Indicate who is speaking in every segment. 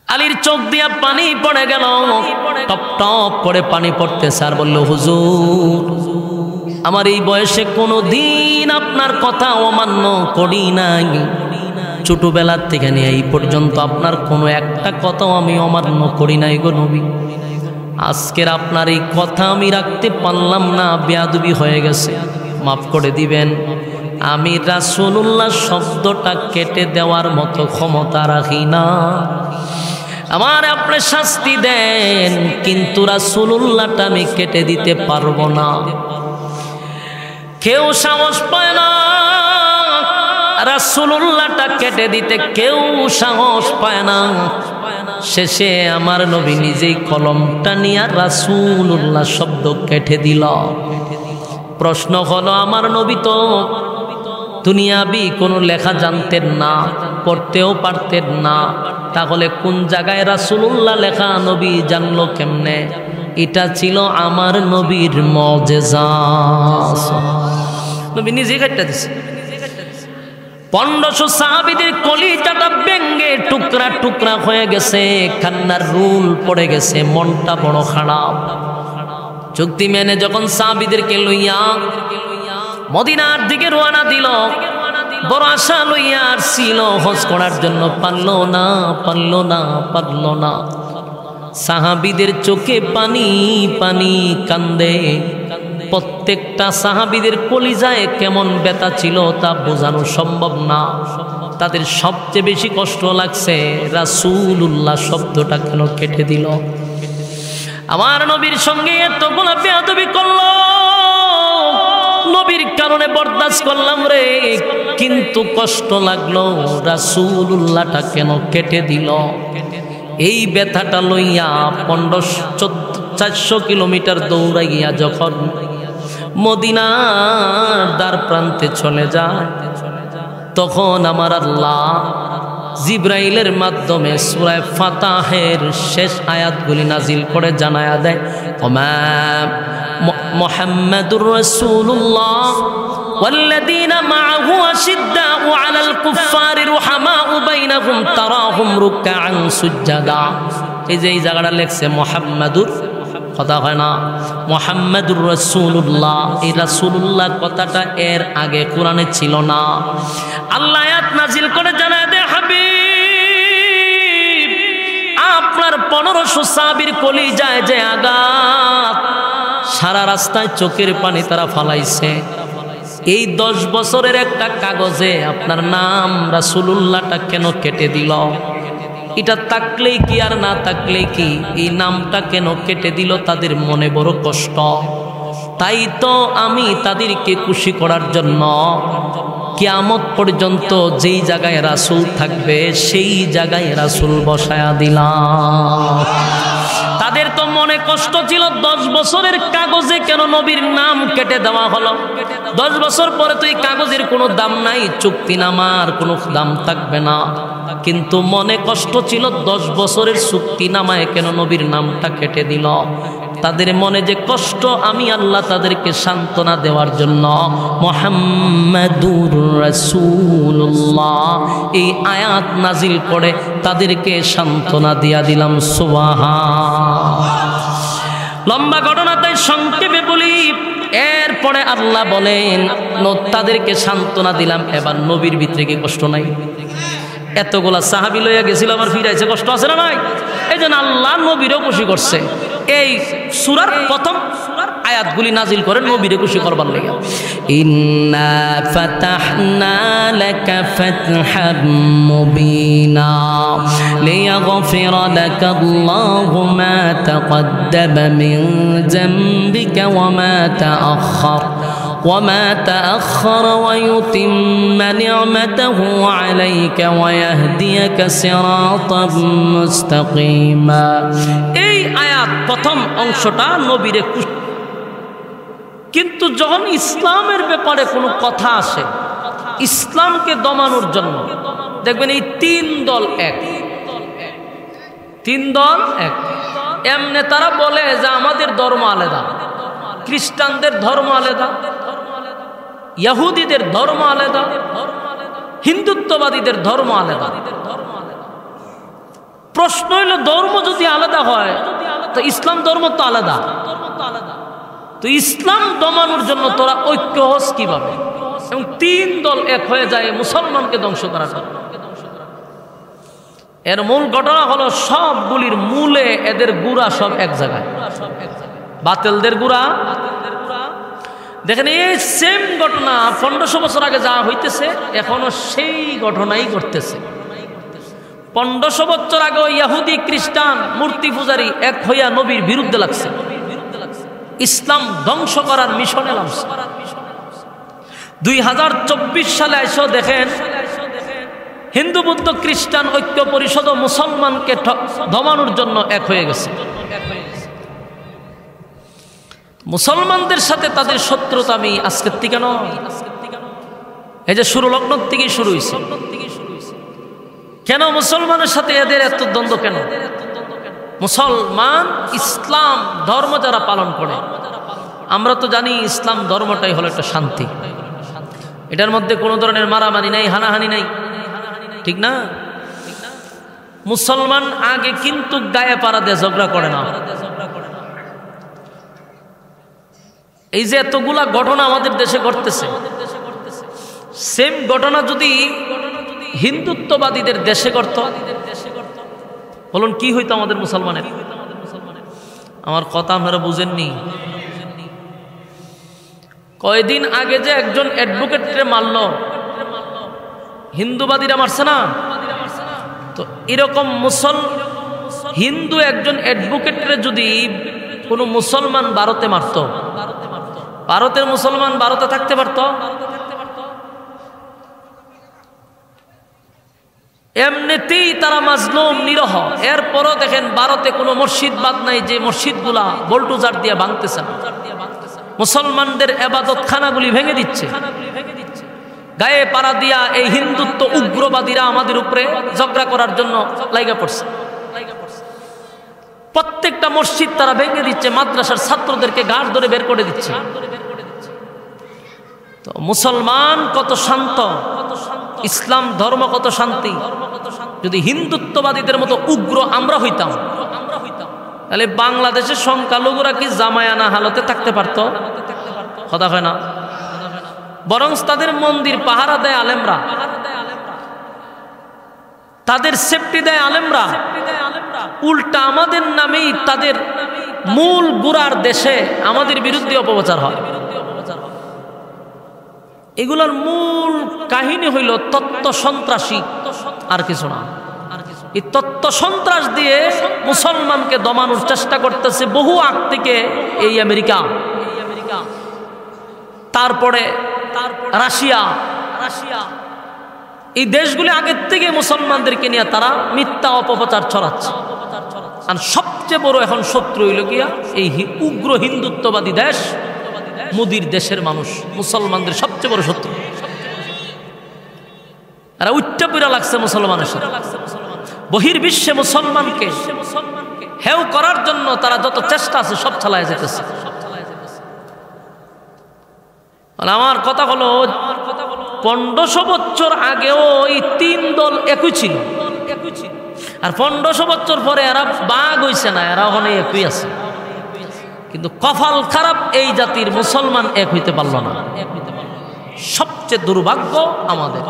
Speaker 1: আলীর চোখ দিয়া পানি পড়ে গেল, টপ টপ করে পানি পড়তেছে। আর বলল, হুজুর, আমার এই বয়সে কোনো দিন আপনার কথা অমান্য করি নাই। ছোটবেলার থেকে নিয়ে এই পর্যন্ত আপনার কোনো একটা কথাও আমি অমান্য করি নাই গো নবী। আজকের আপনার এই কথা আমি রাখতে পারলাম না, বেয়াদবি হয়ে গেছে, মাফ করে দিবেন। আমি রাসূলুল্লাহ শব্দটা কেটে দেওয়ার মতো ক্ষমতা রাখি না। আমার আপনি শাস্তি দেন, কিন্তু রাসূলুল্লাহটা আমি কেটে দিতে পারবো না। কেউ সাহস পায় না রাসূলুল্লাহটা কেটে দিতে, কেউ সাহস পায় না। শেষে আমার নবী নিজেই কলমটা নিয়ে রাসূলুল্লাহ শব্দ কেটে দিল। প্রশ্ন হলো, আমার নবী তো দুনিয়াবি কোনো লেখা জানতেন না, পড়তেও পারতেন না, তাহলে কোন জায়গায় রাসূলুল্লাহ লেখা নবী জানলো কেমনে? এটা ছিল আমার নবীর মুজিজা। নবী নিজে কাটটা দিছে। 1500 সাহাবীদের কলিজাটা ভেঙে টুকরা টুকরা হয়ে গেছে, কান্নার রুল পড়ে গেছে, মনটা বড় খারাপ। চুক্তি মেনে যখন সাহাবীদেরকে লইয়া মদিনার দিকে রওনা দিল, বড় আশা লইয়া ছিল হজ করার জন্য, পারলো না। সাহাবীদের চোখে পানি পানি কান্দে। প্রত্যেকটা সাহাবীদের কলিজায় কেমন ব্যথা ছিল তা বোঝানো সম্ভব না। তাদের সবচেয়ে বেশি কষ্ট লাগছে রাসূলুল্লাহ শব্দটা কেন কেটে দিল। আমার নবীর সঙ্গে এতগুলো বেয়াদবি করলো, নবীর কারণে বরদাস্ত করলাম রে, কিন্তু কষ্ট লাগলো রাসূলুল্লাহটা কেন কেটে দিল। এই ব্যথাটা লইয়া 400 কিলোমিটার দৌড়াইয়া যখন মদিনার দ্বার প্রান্তে চলে যায়, তখন আমার আল্লাহ জিব্রাইলের মাধ্যমে সূরা ফাতাহের শেষ আয়াতগুলি নাজিল করে জানায়া দেয়, ওমা মুহাম্মাদুর রাসূলুল্লাহ والذين معه أشداء على الكفار رحماء بينهم تراهم ركعا سجدا। এই যে এই জায়গাটা লেখছে মুহাম্মাদুর, কথা হয় না, মুহাম্মাদুর রাসূলুল্লাহ। এই রাসূলুল্লাহ কথাটা এর আগে কোরআনে ছিল না। আল্লাহ আয়াত নাজিল করে জানায় দে, হাবিব, আপনার 1500 সাহাবীর কলিজায় যে আঘাত, সারা রাস্তায় চোখের পানি তারা ফালাইছে। এই 10 বছরের একটা কাগজে আপনার নাম রাসূলুল্লাহটা কেন কেটে দিল? এটা থাকলেই কি আর না থাকলেই কি, এই নামটা কেন কেটে দিল? তাদের মনে বড় কষ্ট। তাই তো আমি তাদেরকে খুশি করার জন্য কিয়ামত পর্যন্ত যেই জায়গায় রাসূল থাকবে সেই জায়গায় রাসূল বসায়া দিলাম। তাদের তো মনে কষ্ট ছিল, 10 বছরের কাগজে কেন নবীর নাম কেটে দেওয়া হলো? 10 বছর পরে তো এই কাগজের কোনো দাম নাই, চুক্তিনামার কোনো দাম থাকবে না। কিন্তু মনে কষ্ট ছিল, 10 বছরের চুক্তিনামায় কেন নবীর নামটা কেটে দিল? তাদের মনে যে কষ্ট, আমি আল্লাহ তাদেরকে সান্ত্বনা দেওয়ার জন্য মুহাম্মাদুর রাসূলুল্লাহ এই আয়াত নাজিল করে তাদেরকে সান্ত্বনা দিয়া দিলাম। সুবহান। লম্বা ঘটনা, তাই সংক্ষেপে বলি। এরপরে আল্লাহ বলেন, তাদেরকে সান্ত্বনা দিলাম, এবার নবীর ভিতরে কি কষ্ট নাই? এতগুলা সাহাবী লইয়া গেছিল, আমার ফিরাইছে, কষ্ট আছে না নাই? এই জন্য আল্লাহ নবীরও খুশি করছে। এই সূরার প্রথম আয়াতগুলি নাজিল করেন নবীরে খুশি করবার লাগা। ইন্না ফাতাহনা লাকা ফাতহাম মুবিনা লিয়াগফিরা লাকা আল্লাহু মা তাকদ্দামা মিন যামবিকা ওয়া মা তাআখার ওয়া ইউতিম্মা নি'মাতাহু আলাইকা ওয়া ইয়াহদিয়াকা সিরাতাম মুস্তাকিমা। এই আয়াত প্রথম অংশটা নবীরে খুশি। কিন্তু যখন ইসলামের ব্যাপারে কোনো কথা আসে, ইসলামকে দমানোর জন্য, দেখবেন এই 3 দল এক। এমনি তারা বলে যে আমাদের ধর্ম আলাদা, খ্রিস্টানদের ধর্ম আলাদা, ইহুদিদের ধর্ম আলাদা, হিন্দুত্ববাদীদের ধর্ম আলাদা। প্রশ্ন হইল ধর্ম যদি আলাদা হয় তো ইসলাম ধর্ম তো আলাদা, তো ইসলাম দমানোর জন্য তোরা ঐক্য হস কিভাবে? এবং তিন দল এক হয়ে যায় মুসলমানকে ধ্বংস করার জন্য। এর মূল ঘটনা হলো সবগুলির মূলে এদের গুড়া সব এক জায়গায়, বাতিলদের গুড়া। দেখেন এই সেম ঘটনা 1500 বছর আগে যা হইতেছে এখনো সেই ঘটনাই ঘটতেছে। 1500 বছর আগে ইহুদি খ্রিস্টান মূর্তি পূজারী এক হইয়া নবীর বিরুদ্ধে লাগছে, ইসলাম ধ্বংস করার মিশনে নামছে। 2024 সালে এসে দেখেন হিন্দু বৌদ্ধ খ্রিস্টান ঐক্য পরিষদ ও মুসলমানকে দমানোর জন্য এক হয়ে গেছে। মুসলমানদের সাথে তাদের শত্রুতা আমি আজকের থেকে নয়, এই যে শুরু লগ্ন থেকেই শুরু হয়েছে। কেন মুসলমানের সাথে এদের এত দ্বন্দ্ব কেন? মুসলমান ইসলাম ধর্ম যারা পালন করে, আমরা তো জানি ইসলাম ধর্মটাই হলো একটা শান্তি, এটার মধ্যে কোনো ধরনের মারামারি নাই, হানাহানি নাই, ঠিক না? মুসলমান আগে কিন্তু গায়ে পাড়া দিয়ে ঝগড়া করে না। এই যে এতগুলা ঘটনা আমাদের দেশে ঘটতেছে, সেম ঘটনা যদি হিন্দুত্ববাদীদের দেশে ঘটত, বলুন কি হইতো আমাদের মুসলমানের? আমার কথা আপনারা বুঝেননি। কয়দিন আগে যে একজন অ্যাডভোকেটরে মারল, হিন্দুবাদীরা মারছে না? তো এরকম হিন্দু একজন অ্যাডভোকেটরে যদি কোনো মুসলমান ভারতে মারত, ভারতের মুসলমান ভারতে থাকতে পারত? এমনিতেই তারা মাজলুম নিরহ। এরপরও দেখেন ভারতে কোনো মসজিদ বাদ নাই যে মসজিদগুলা বল্টুজার দিয়ে ভাঙতেছে না, মুসলমানদের এবাদত খানাগুলি ভেঙে দিচ্ছে, গায়ে পাড়া দিয়া এই হিন্দুত্ব উগ্রবাদীরা আমাদের উপরে ঝগড়া করার জন্য লাইগা পড়ছে। প্রত্যেকটা মসজিদ তারা ভেঙে দিচ্ছে, মাদ্রাসার ছাত্রদেরকে ঘাট ধরে বের করে দিচ্ছে। তো মুসলমান কত শান্ত, ইসলাম ধর্ম কত শান্তি। যদি হিন্দুত্ববাদীদের মতো উগ্র আমরা হইতাম, তাহলে বাংলাদেশের সংখ্যালঘুরা কি জামায়ানা হালতে থাকতে পারত? কথা হয় না। বরং তাদের মন্দির পাহারা দেয় আলেমরা, তাদের সেফটি দেয় আলেমরা। উল্টা আমাদের নামেই তাদের মূল গুড়ার দেশে আমাদের বিরুদ্ধে অপপ্রচার হয়। এগুলোর মূল কাহিনী হইল তত্ত্ব সন্ত্রাসী, আর কিছু না। এই তত্ত্ব সন্ত্রাস দিয়ে মুসলমানকে দমানোর চেষ্টা করতেছে বহু আগ থেকে এই আমেরিকা, তারপরে রাশিয়া। এই দেশগুলি আগের থেকে মুসলমানদেরকে নিয়ে তারা মিথ্যা অপপ্রচার ছড়াচ্ছে। আর সবচেয়ে বড় এখন শত্রু হইল গিয়া এই উগ্র হিন্দুত্ববাদী দেশ, মোদির দেশের মানুষ মুসলমানদের সবচেয়ে বড় শত্রু। আর উচ্চ পীড়া লাগছে মুসলমানের সাথে। বহির্বিশ্বে মুসলমানকে হেও করার জন্য তারা যত চেষ্টা আছে সব চালায় যেতেছে। আমার কথা হলো 1500 বছর আগেও এই তিন দল একই ছিল, আর 1500 বছর পরে এরা বাঘ হইছে না, এরা ওখানে একই আছে। কিন্তু কপাল খারাপ, এই জাতির মুসলমান এক হইতে পারল না। সবচেয়ে দুর্ভাগ্য আমাদের।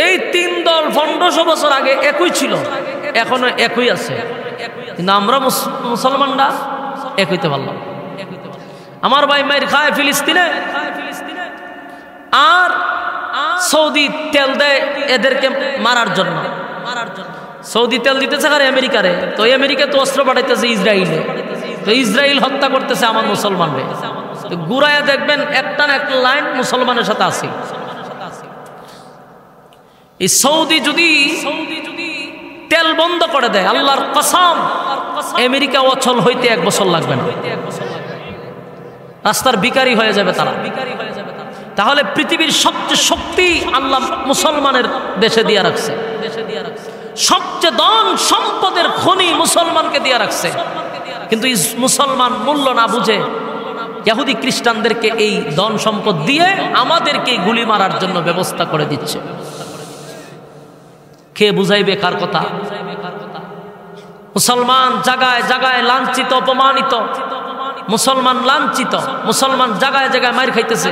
Speaker 1: এই তিন দল 1500 বছর আগে একই ছিল, এখনো একই আছে, কিন্তু আমরা মুসলমানরা এক হইতে পারলাম। আমার ভাই মায়ের খায় ফিলিস্তিনে, আর সৌদি তেল দেয় এদেরকে মারার জন্য। সৌদি তেল দিতেছে আর আমেরিকারে, তো আমেরিকা তো অস্ত্র পাঠাইতেছে ইসরায়েলে, তো ইসরায়েল হত্যা করতেছে আমার মুসলমানরে। ঘুরাইয়া দেখবেন একটা না একটা লাইন মুসলমানের সাথে আছে। এই সৌদি যদি তেল বন্ধ করে দেয়, আল্লাহর কসম আমেরিকা অচল হইতে 1 বছর লাগবে না, রাস্তার ভিখারি হয়ে যাবে তারা। তাহলে পৃথিবীর সবচেয়ে শক্তি আল্লাহ মুসলমানের দেশে দিয়ে রাখছে, সবচেয়ে ধন সম্পদের খনি মুসলমানকে দিয়ে রাখছে। কিন্তু মুসলমান মূল্য না বুঝে ইহুদি খ্রিস্টানদেরকে এই ধন সম্পদ দিয়ে আমাদেরকে গুলি মারার জন্য ব্যবস্থা করে দিচ্ছে। কে বুঝাইবে কার কথা? মুসলমান জায়গায় জায়গায় লাঞ্ছিত অপমানিত, মুসলমান লাঞ্ছিত, মুসলমান জায়গায় জায়গায় মার খাইতেছে।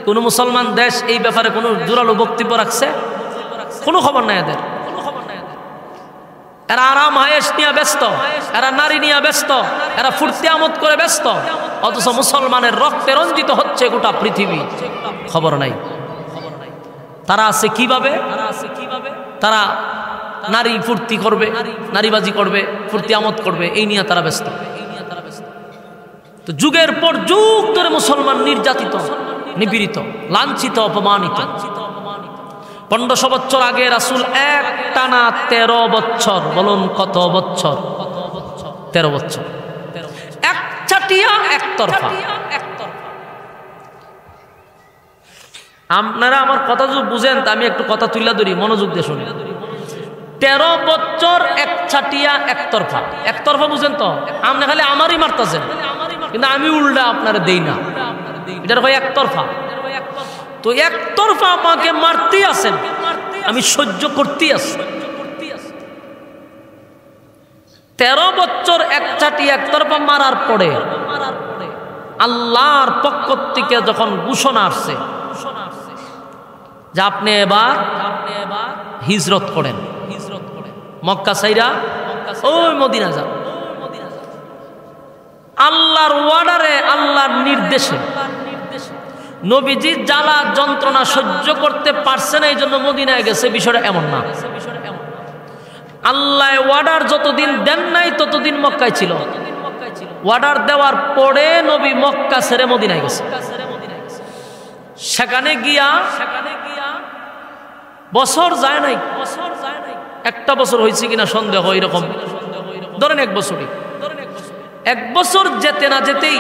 Speaker 1: কোন মুসলমান দেশ এই ব্যাপারে কোনো জোরালো বক্তব্য রাখছে? কোনো খবর নাই এদের। এরা আরাম হায়েশ নিয়ে ব্যস্ত, এরা নারী নিয়ে ব্যস্ত, এরা ফুর্তি আমোদ করে ব্যস্ত, অথচ মুসলমানের রক্তে রঞ্জিত হচ্ছে গোটা পৃথিবী, খবর নাই। তারা আছে কিভাবে? তারা নারী ফুর্তি করবে, নারীবাজি করবে, ফুর্তি আমোদ করবে, এই নিয়ে তারা ব্যস্ত। তো যুগের পর যুগ ধরে মুসলমান নির্যাতিত, নিপীড়িত, লাঞ্ছিত, অপমানিত। 1500 বছর আগে রাসূল এক টানা 13 বছর, বলুন কত বছর? 13 বছর একচাটিয়া একতরফা। আপনারা আমার কথা যদি বুঝেন তা আমি একটু কথা তুলে ধরি, মনোযোগ দিয়ে শুনি। 13 বছর একচাটিয়া একতরফা। একতরফা বুঝেন তো? আপনি খালি আমারই মারতেছেন, কিন্তু আমি উল্টা আপনারা দেই না, এটার হয় একতরফা। তো একতরফা আমাকে মারতেই আছেন, আমি সহ্য করতেই আছি। 13 বছর একচাটি একতরফা মারার পরে আল্লাহর পক্ষ থেকে যখন ঘোষণা আসছে যে আপনি এবার হিজরত করেন, মক্কা ছাইরা ওই মদিনা যান, আল্লাহর ওয়ার্ডারে, আল্লাহর নির্দেশে নবীজি জ্বালা যন্ত্রণা সহ্য করতে পারছে না, এই জন্য মদিনায় গেছে, বিষয়টা এমন না। আল্লাহ ওয়ার্ডার যতদিন দেন নাই ততদিন মক্কায় ছিল, ওয়ার্ডার দেওয়ার পরে নবী মক্কা ছেড়ে মদিনায় গেছে। সেখানে গিয়া বছর যায় নাই, একটা বছর হয়েছে কিনা সন্দেহ, এরকম ধরেন 1 বছরই। 1 বছর যেতে না যেতেই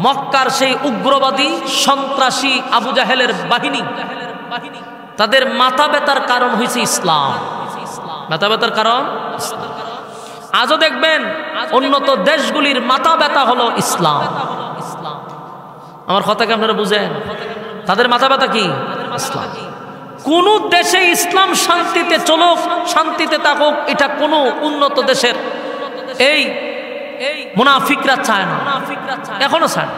Speaker 1: মক্কার সেই উগ্রবাদী সন্ত্রাসী আবু জাহেলের বাহিনী, তাদের মাথা ব্যথার কারণ হয়েছে ইসলাম। মাথা ব্যথার কারণ আজও দেখবেন উন্নত দেশগুলির মাথা ব্যথা হলো ইসলাম। আমার কথাকে আপনারা বুঝেন? তাদের মাথা ব্যথা কি? ইসলাম। কোন দেশে ইসলাম শান্তিতে চলুক, শান্তিতে থাকুক, এটা কোন উন্নত দেশের এই মুনাফিকরা চায় না, এখনো চায় না।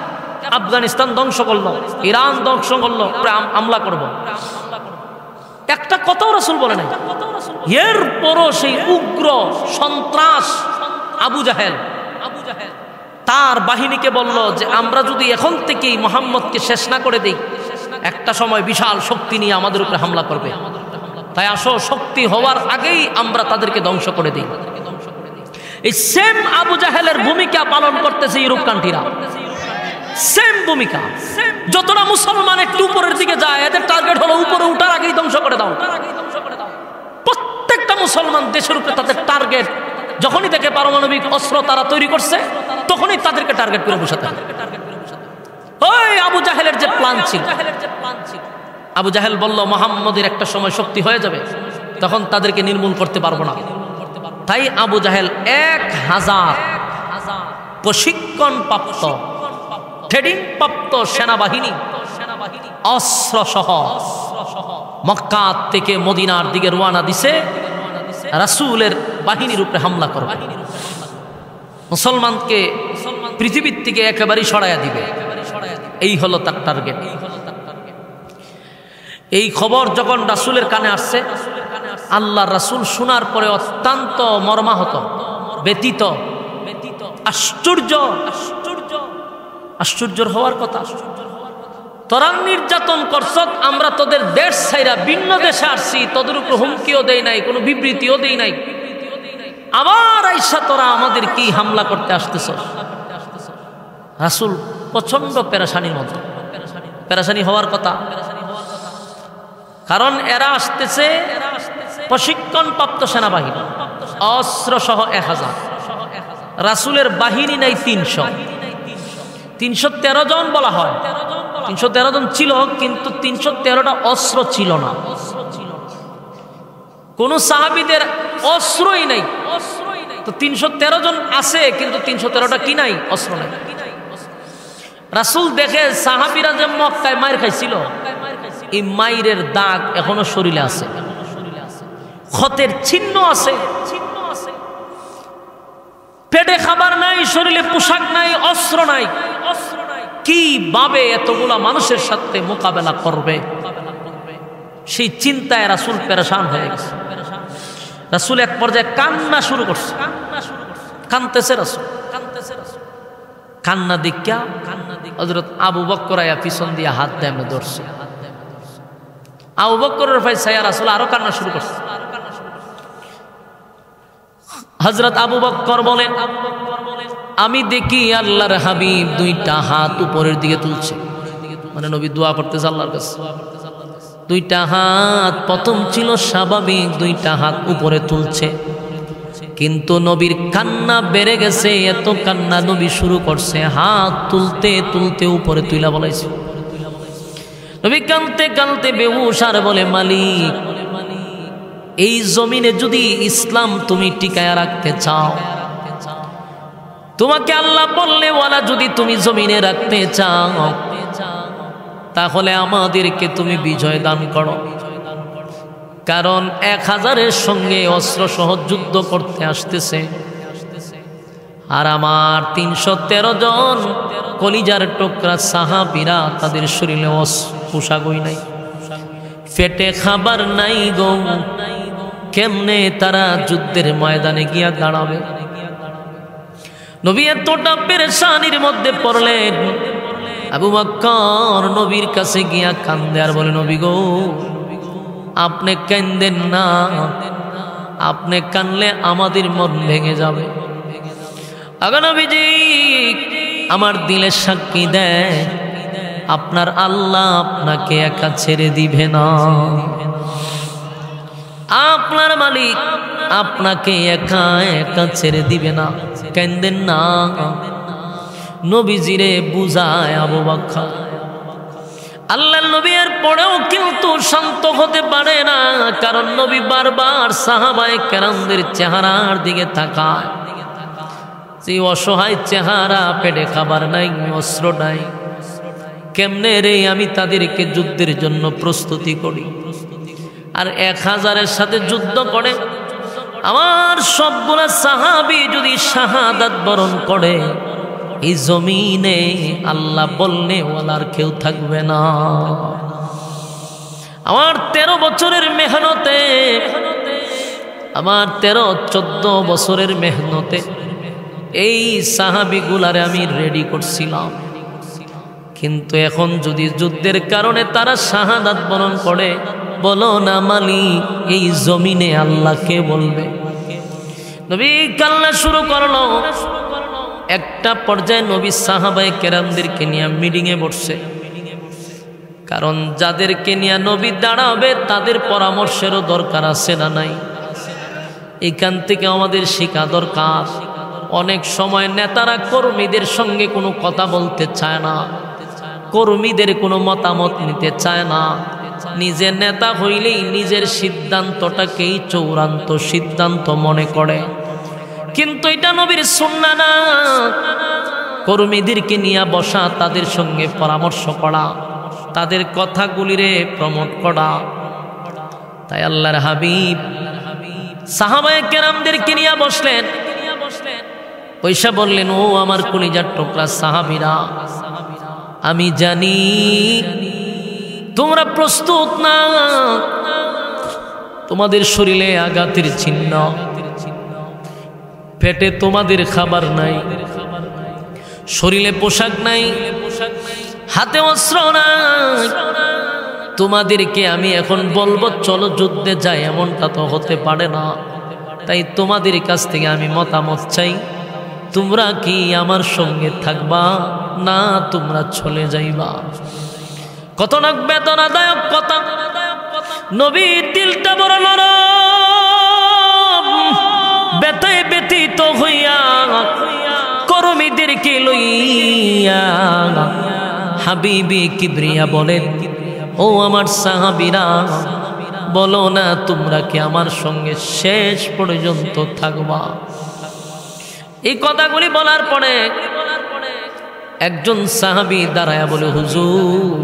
Speaker 1: আফগানিস্তান ধ্বংস করলো, ইরান ধ্বংস করলো, হামলা করব, একটা কথাও রাসূল বলে নাই। এরপরও সেই উগ্র সন্ত্রাস আবু জাহেল তার বাহিনীকে বলল যে আমরা যদি এখন থেকেই মুহাম্মদকে শেষ না করে দেই, একটা সময় বিশাল শক্তি নিয়ে আমাদের উপরে হামলা করবে, তাই আসো শক্তি হওয়ার আগেই আমরা তাদেরকে ধ্বংস করে দিই। এই সেম আবু জাহেলের ভূমিকা পালন করতেছে ইউরোপ কান্ট্রিরা, সেম ভূমিকা। যতটা মুসলমান একটু উপরের দিকে যায়, এদের টার্গেট হলো উপরে উঠার আগেই ধ্বংস করে দাও। প্রত্যেকটা মুসলমান দেশের উপরে তাদের টার্গেট, যখনই দেখে পারমাণবিক অস্ত্র তারা তৈরি করছে, তখনই তাদেরকে টার্গেট করে বসাতে হবে। ওই আবু জাহেলের যে প্ল্যান ছিল, আবু জাহেল বলল মুহাম্মদের একটা সময় শক্তি হয়ে যাবে, তখন তাদেরকে নির্মূল করতে পারবো না। তাই আবু জাহেল 1000 প্রশিক্ষণ প্রাপ্ত, ট্রেনিং প্রাপ্ত সেনাবাহিনী অস্ত্র সহ মক্কা থেকে মদিনার দিকে রওনা দিছে, রাসূলের বাহিনীর উপরে হামলা করবে, মুসলমানকে পৃথিবীর থেকে একেবারে সরাইয়া দিবে। এই হলো তার টার্গেট। এই খবর যখন রাসূলের কানে আসছে, আল্লাহর রাসূল শোনার পরে অত্যন্ত মর্মাহত, ব্যথিত, আশ্চর্য হওয়ার কথা। তোরা নির্যাতন করছত, আমরা তোদের দেশ ছাইরা ভিন্ন দেশে আসছি, তোদের উপর হুমকিও দেই নাই, কোনো বিবৃতিও দেই নাই, আবার আইসা তোরা আমাদের কি হামলা করতে আসতেছ? রাসূল প্রচন্ড পেরেশানির মধ্যে, পেরেশানি হওয়ার কথা, কারণ এরা আসতেছে প্রশিক্ষণ প্রাপ্ত সেনাবাহিনী, অস্ত্র সহ 1000। রাসূলের বাহিনী নাই 300, 313 জন বলা হয়। 313 জন ছিল, কিন্তু 313টা অস্ত্র ছিল না। কোন সাহাবীদের অস্ত্রই নাই, তো 313 জন আছে, কিন্তু 313টা কি নাই? অস্ত্র নাই। রাসূল দেখে সাহাবীরা যে মক্কায় মাইর খাইছিল, এই মাইরের দাগ এখনো শরীরে আছে। ক্ষতের চিহ্ন আছে, পেটে খাবার নাই, শরীরে পোশাক নাই, অস্ত্র নাই। কিভাবে এতগুলা মানুষের সাথে মোকাবেলা করবে, সেই চিন্তায় রাসূল পেরেশান হয়ে গেছে। রাসূল এক পর্যায়ে কান্না শুরু করছে, কাঁদতেছে রাসূল, কান্না দেখা হযরত আবু বকর আয়া পিছন দিয়ে হাত দিয়ে এমনি ধরছে। আবু বকরের ভাই সাইয়া রাসূল আরো কান্না শুরু করছে। হযরত আবু বকর বলেন, আমি দেখি আল্লাহর হাবিব দুইটা হাত উপরের দিকে তুলছে, মানে নবী দোয়া করতেছে আল্লাহর কাছে। দুইটা হাত প্রথম ছিল স্বাভাবিক, দুইটা হাত উপরে তুলছে, কিন্তু নবীর কান্না বেড়ে গেছে, এত কান্না নবী শুরু করছে, হাত তুলতে তুলতে উপরে তুইলা বলাইছে। নবী কাঁদতে কাঁদতে বেহুশ আর বলে, মালিক, এই জমিনে যদি ইসলাম তুমি টিকায়া রাখতে চাও, তোমাকে আল্লাহ বললে ওয়ালা যদি তুমি জমিনে রাখতে চাও, তাহলে আমাদেরকে তুমি বিজয় দান করো। কারণ 1000-এর সঙ্গে অস্ত্র সহ যুদ্ধ করতে আসতেছে, আর আমার 313 জন কলিজার টুকরা সাহাবীরা, তাদের শরীরে পোশাকই নাই, পেটে খাবার নাই গো, কেমনে তারা যুদ্ধের ময়দানে গিয়া দাঁড়াবে? নবী এতটা পেরেশানির মধ্যে পড়লেন। আবু বকর নবীর কাছে গিয়া কান্দে আর বলে, নবী গো, আপনি কান্দেন না, আপনি কানলে আমাদের মন ভেঙে যাবে। আগা নবীজি, আমার দিলের সাক্ষী দেয়, আপনার আল্লাহ আপনাকে একা ছেড়ে দিবে না, আপনার মালিক আপনাকে একা একা ছেড়ে দিবে না, কান্দেন না। নবীজিরে বুঝায় আবু বকর। আল্লাহর নবী এর পরেও কিন্তু শান্ত হতে পারে না, কারণ নবী বারবার সাহাবায়ে কেরামদের চেহারার দিকে তাকায়, সেই অসহায় চেহারা, পেটে খাবার নাই, অস্ত্র নাই, কেমনে রে আমি তাদেরকে যুদ্ধের জন্য প্রস্তুতি করি। আর 1000-এর সাথে যুদ্ধ করে আমার সবগুলা সাহাবী যদি শাহাদাত বরণ করে, এই জমিনে আল্লাহ বললে ওয়ালার কেউ থাকবে না। আমার 13 বছরের মেহনতে, আমার 13-14 বছরের মেহনতে এই সাহাবীগুলারে আমি রেডি করছিলাম, কিন্তু এখন যদি যুদ্ধের কারণে তারা শাহাদাত বরণ করে, বলো না মালিক, এই জমিনে আল্লাহকে বলবে। নবী কান্না শুরু করলো। একটা পর্যায়ে নবী সাহাবায়ে কেরামদেরকে নিয়ে মিটিংয়ে বসছে, কারণ যাদেরকে নিয়ে নবী দাঁড়াবে তাদের পরামর্শেরও দরকার আছে না নাই? এখান থেকে আমাদের শেখা দরকার। অনেক সময় নেতারা কর্মীদের সঙ্গে কোনো কথা বলতে চায় না, কর্মীদের কোনো মতামত নিতে চায় না, নিজের নেতা হইলেই নিজের সিদ্ধান্তটাকেই চূড়ান্ত সিদ্ধান্ত মনে করে। কিন্তু এটা নবীর সুন্নাহ না। কর্মীদেরকে নিয়ে বসা, তাদের সঙ্গে পরামর্শ করা, তাদের কথাগুলিরে প্রমোট করা। তাই আল্লাহর হাবিব সাহাবায়ে কেরামদেরকে নিয়ে বসলেন, পয়সা বললেন, ও আমার কলিজার টুকরা সাহাবীরা, আমি জানি তোমরা প্রস্তুত না, তোমাদের শরীরে আঘাতের চিহ্ন, পেটে তোমাদের খাবার নাই, শরীরে পোশাক নাই, হাতে অস্ত্র নাই। তোমাদেরকে আমি এখন বলবো চলো যুদ্ধে যাই, এমনটা তো হতে পারে না। তাই তোমাদের কাছ থেকে আমি মতামত চাই, তোমরা কি আমার সঙ্গে থাকবা না তোমরা চলে যাইবা? কত না বেদনাদায়ক কথা। নবীর দিলটা বড় নরম, ব্যথায় ব্যথিত হইয়া কর্মীদেরকে লইয়া হাবিবে কিবরিয়া বলেন, ও আমার সাহাবীরা, বলো না তোমরা কি আমার সঙ্গে শেষ পর্যন্ত থাকবা? এই কথাগুলি বলার পরে একজন সাহাবী দাঁড়ায়া বলে, হুজুর,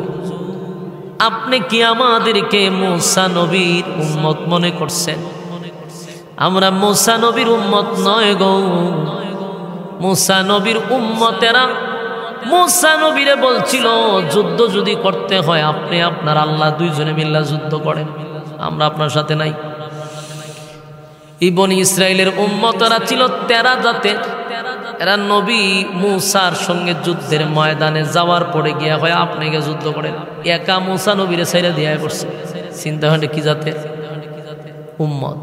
Speaker 1: আপনি কি আমাদেরকে মুসা নবীর উম্মত মনে করছেন? আমরা মুসা নবীর উম্মত নয় গো। মুসা নবীর উম্মতেরা মুসা নবীরে বলছিল যুদ্ধ যদি করতে হয় আপনি আপনার আল্লাহ দুইজনে মিল্লা যুদ্ধ করেন, আমরা আপনার সাথে নাই। এই বনি ইসরায়েলের উম্মতেরা ছিল 13 জাতের। এরা নবী মুসার সঙ্গে যুদ্ধের ময়দানে যাওয়ার পরে গিয়া হয় আপনি গিয়ে যুদ্ধ করেন, একা মুসা নবীরে ছেড়ে দিয়ে পড়ছে। চিন্তা হয় কি জাতের উম্মত।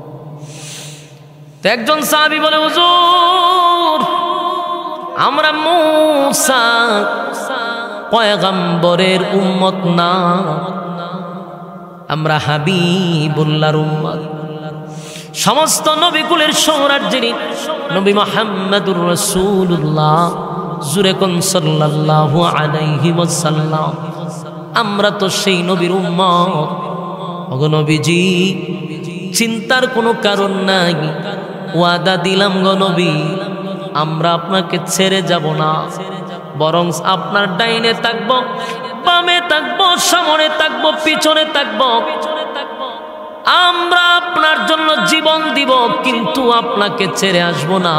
Speaker 1: তো একজন সাহাবী বলে হুজুর আমরা মুসা পয়গম্বরের উম্মত না, আমরা হাবিবুল্লাহর উম্মত। সমস্ত নবীকুলের সম্রাট যিনি নবী মুহাম্মদুর রাসূলুল্লাহ, জুরে কোন সাল্লাল্লাহু আলাইহি ওয়াসাল্লাম, আমরা তো সেই নবীর উম্মত। ওগো নবীজি চিন্তার কোনো কারণ নাই, ওয়াদা দিলাম গো নবী আমরা আপনাকে ছেড়ে যাব না, বরং আপনার ডাইনে থাকবো, বামে থাকবো, সামনে থাকবো, পিছনে থাকবো, আমরা আপনার জন্য জীবন দিব, কিন্তু আপনাকে ছেড়ে আসবো না।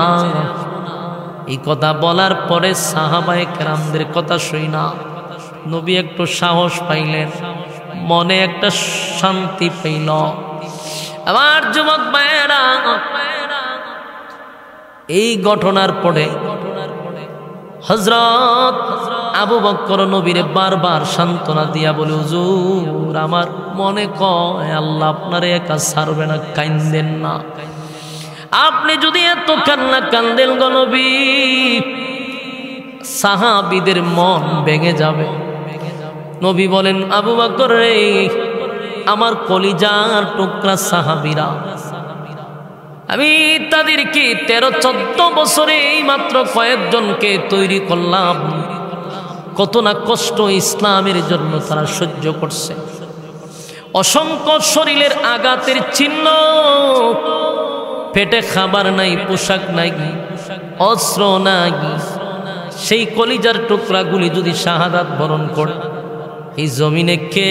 Speaker 1: এই কথা বলার পরে সাহাবায়ে কেরামদের কথা শুই না নবী একটু সাহস পাইলেন, মনে একটা শান্তি পাইল। আমার যুবক ভাইয়েরা, এই ঘটনার পরে হযরত আবু বকর নবীরে বারবার সান্ত্বনা দিয়া বলে হুজুর আমার মনে কয় আল্লাহ আপনারে একা ছাড়বে না, কান্দেন না। আপনি যদি এত কান্না কান্দেন গো নবী সাহাবীদের মন ভেঙে যাবে। নবী বলেন আবু বকর রে, আমার কলিজার টুকরা সাহাবীরা, আমি তাদেরকে 13-14 বছরে এই মাত্র কয়েকজনকে তৈরি করলাম, কত না কষ্ট ইসলামের জন্য তারা সহ্য করছে। অসংখ্য শরীরের আঘাতের চিহ্ন, পেটে খাবার নাই, পোশাক নাই, অস্ত্র নাই, সেই কলিজার টুকরাগুলি যদি শাহাদাত বরণ করে এই জমিনে কে